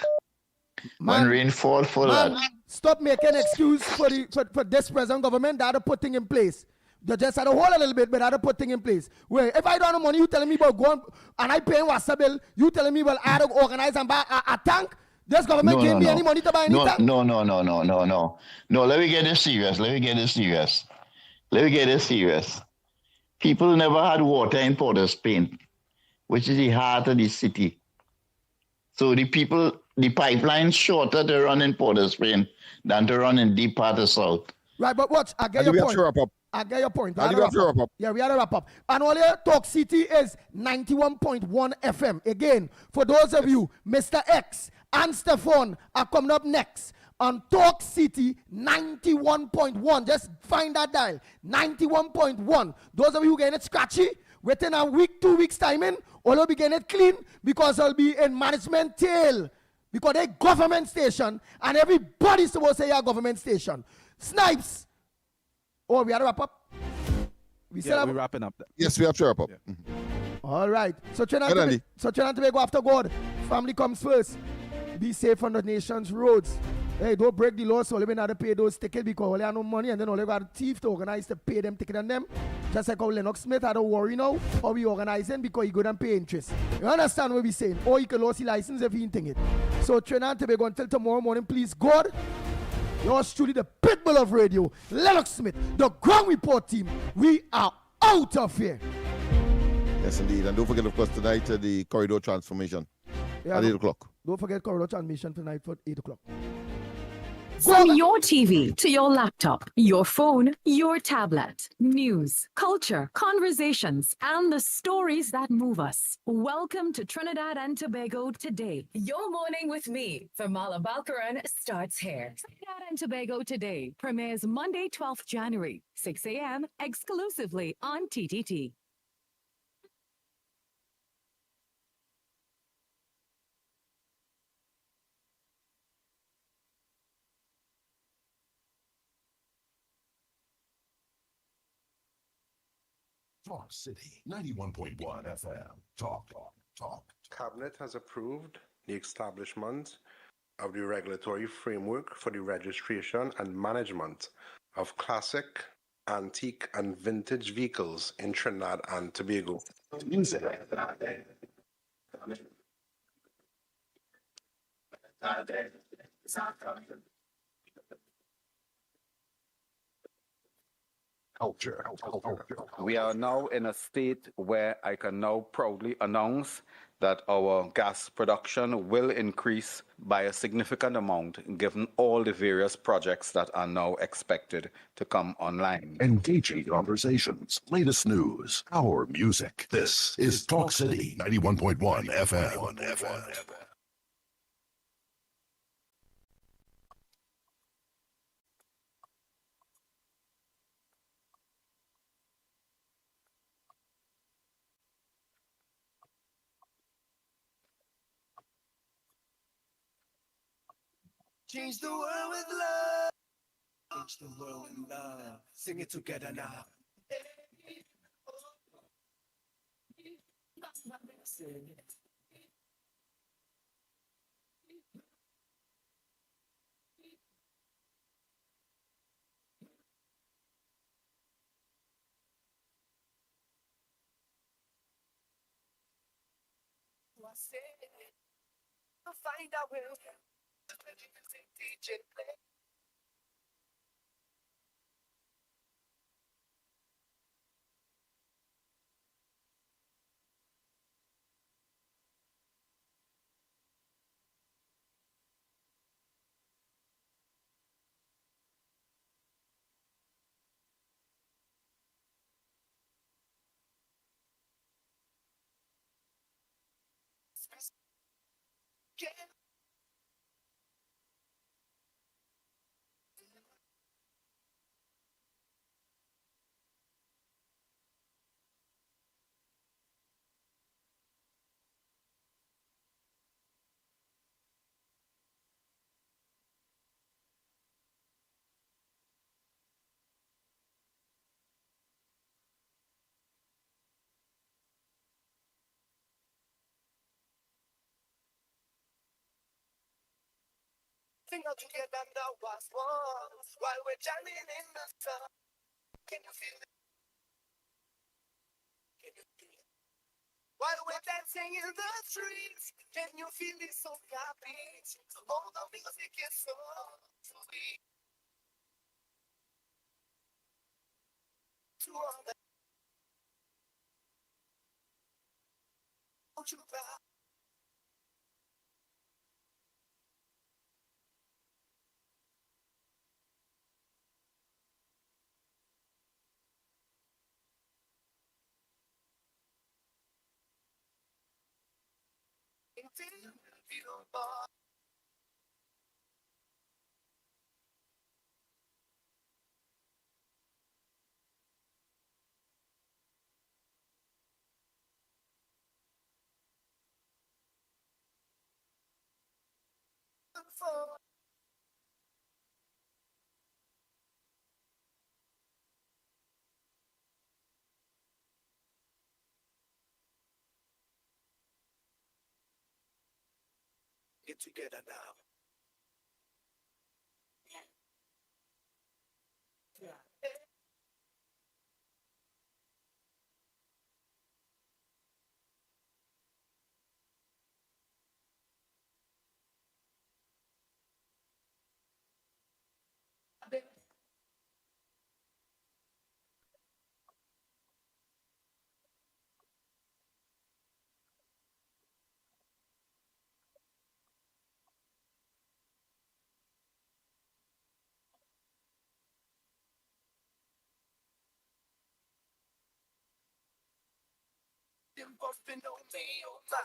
When rainfall for that. Stop making excuse for this present government that are putting in place. They just had to hold a little bit, but that are putting in place. Where if I don't have money, you telling me about going and I paying water bill, you telling me well I have to organize and buy a tank. This government gave me any money to buy any tank. No. No, let me get this serious. People never had water in Port of Spain, which is the heart of the city. So the pipeline shorter to run in Port of Spain than to run in deep part of South. Right, but watch, I get your point. I get your point. We have to wrap up. Yeah, we have to wrap up. And all your Talk City is 91.1 FM. Again, for those of you, Mr. X and Stefan are coming up next on Talk City 91.1. Just find that dial, 91.1. Those of you who getting it scratchy, within a week, 2 weeks time in, all will be getting it clean because I'll be in management tail. Because they're government station and everybody's supposed to say a government station. Snipes. Oh, we have to wrap up? We're wrapping up. Yes, we have to wrap up. Yeah. All right. So Trinidad and Tobago after God. Family comes first. Be safe on the nation's roads. Hey, don't break the law, so they not to pay those tickets because they have no money and then all they got a thief to organize to pay them ticket and them. Just like how Lennox Smith had to worry now how we organizing because he go and pay interest. You understand what we saying? Or he can lose his license if he ain't think it. So Trinidad and Tobago until tomorrow morning, please God. Yours truly, the pitbull of radio, Lennox Smith, the ground report team. We are out of here. Yes, indeed. And don't forget, of course, tonight, the corridor transformation at 8 o'clock. Don't forget corridor transmission tonight for 8 o'clock. From your TV to your laptop, your phone, your tablet, news, culture, conversations, and the stories that move us. Welcome to Trinidad and Tobago Today. Your morning with me, Famala Balkaran, starts here. Trinidad and Tobago Today premieres Monday, 12th January, 6 a.m. exclusively on TTT. Talk City 91.1 FM. Talk. Cabinet has approved the establishment of the regulatory framework for the registration and management of classic, antique, and vintage vehicles in Trinidad and Tobago. We are now in a state where I can now proudly announce that our gas production will increase by a significant amount given all the various projects that are now expected to come online. Engaging conversations, latest news, our music. This is Talk City 91.1 FM. Change the world with love. Change the world with love. Sing it together now. Find out where DJ play. Sing out together now as one while we're jamming in the sun. Can you feel it? Can you feel it? While we're dancing in the streets, can you feel this so happy? All the music is so sweet. To all the don't you back. Get together now. Yeah. Them bumping on me, oh my.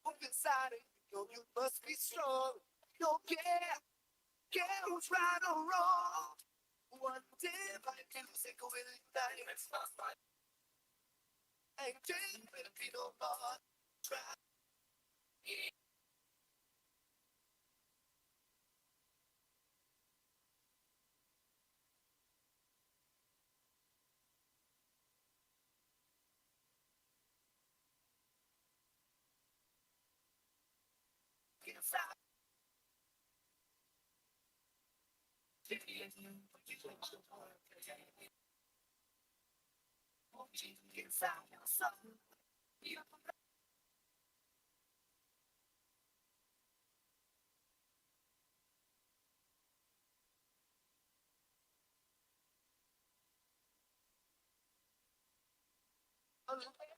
Up inside it, you must be strong. Don't care who's right or wrong. One day my music will ignite. Ain't there will be no more. Try. Inside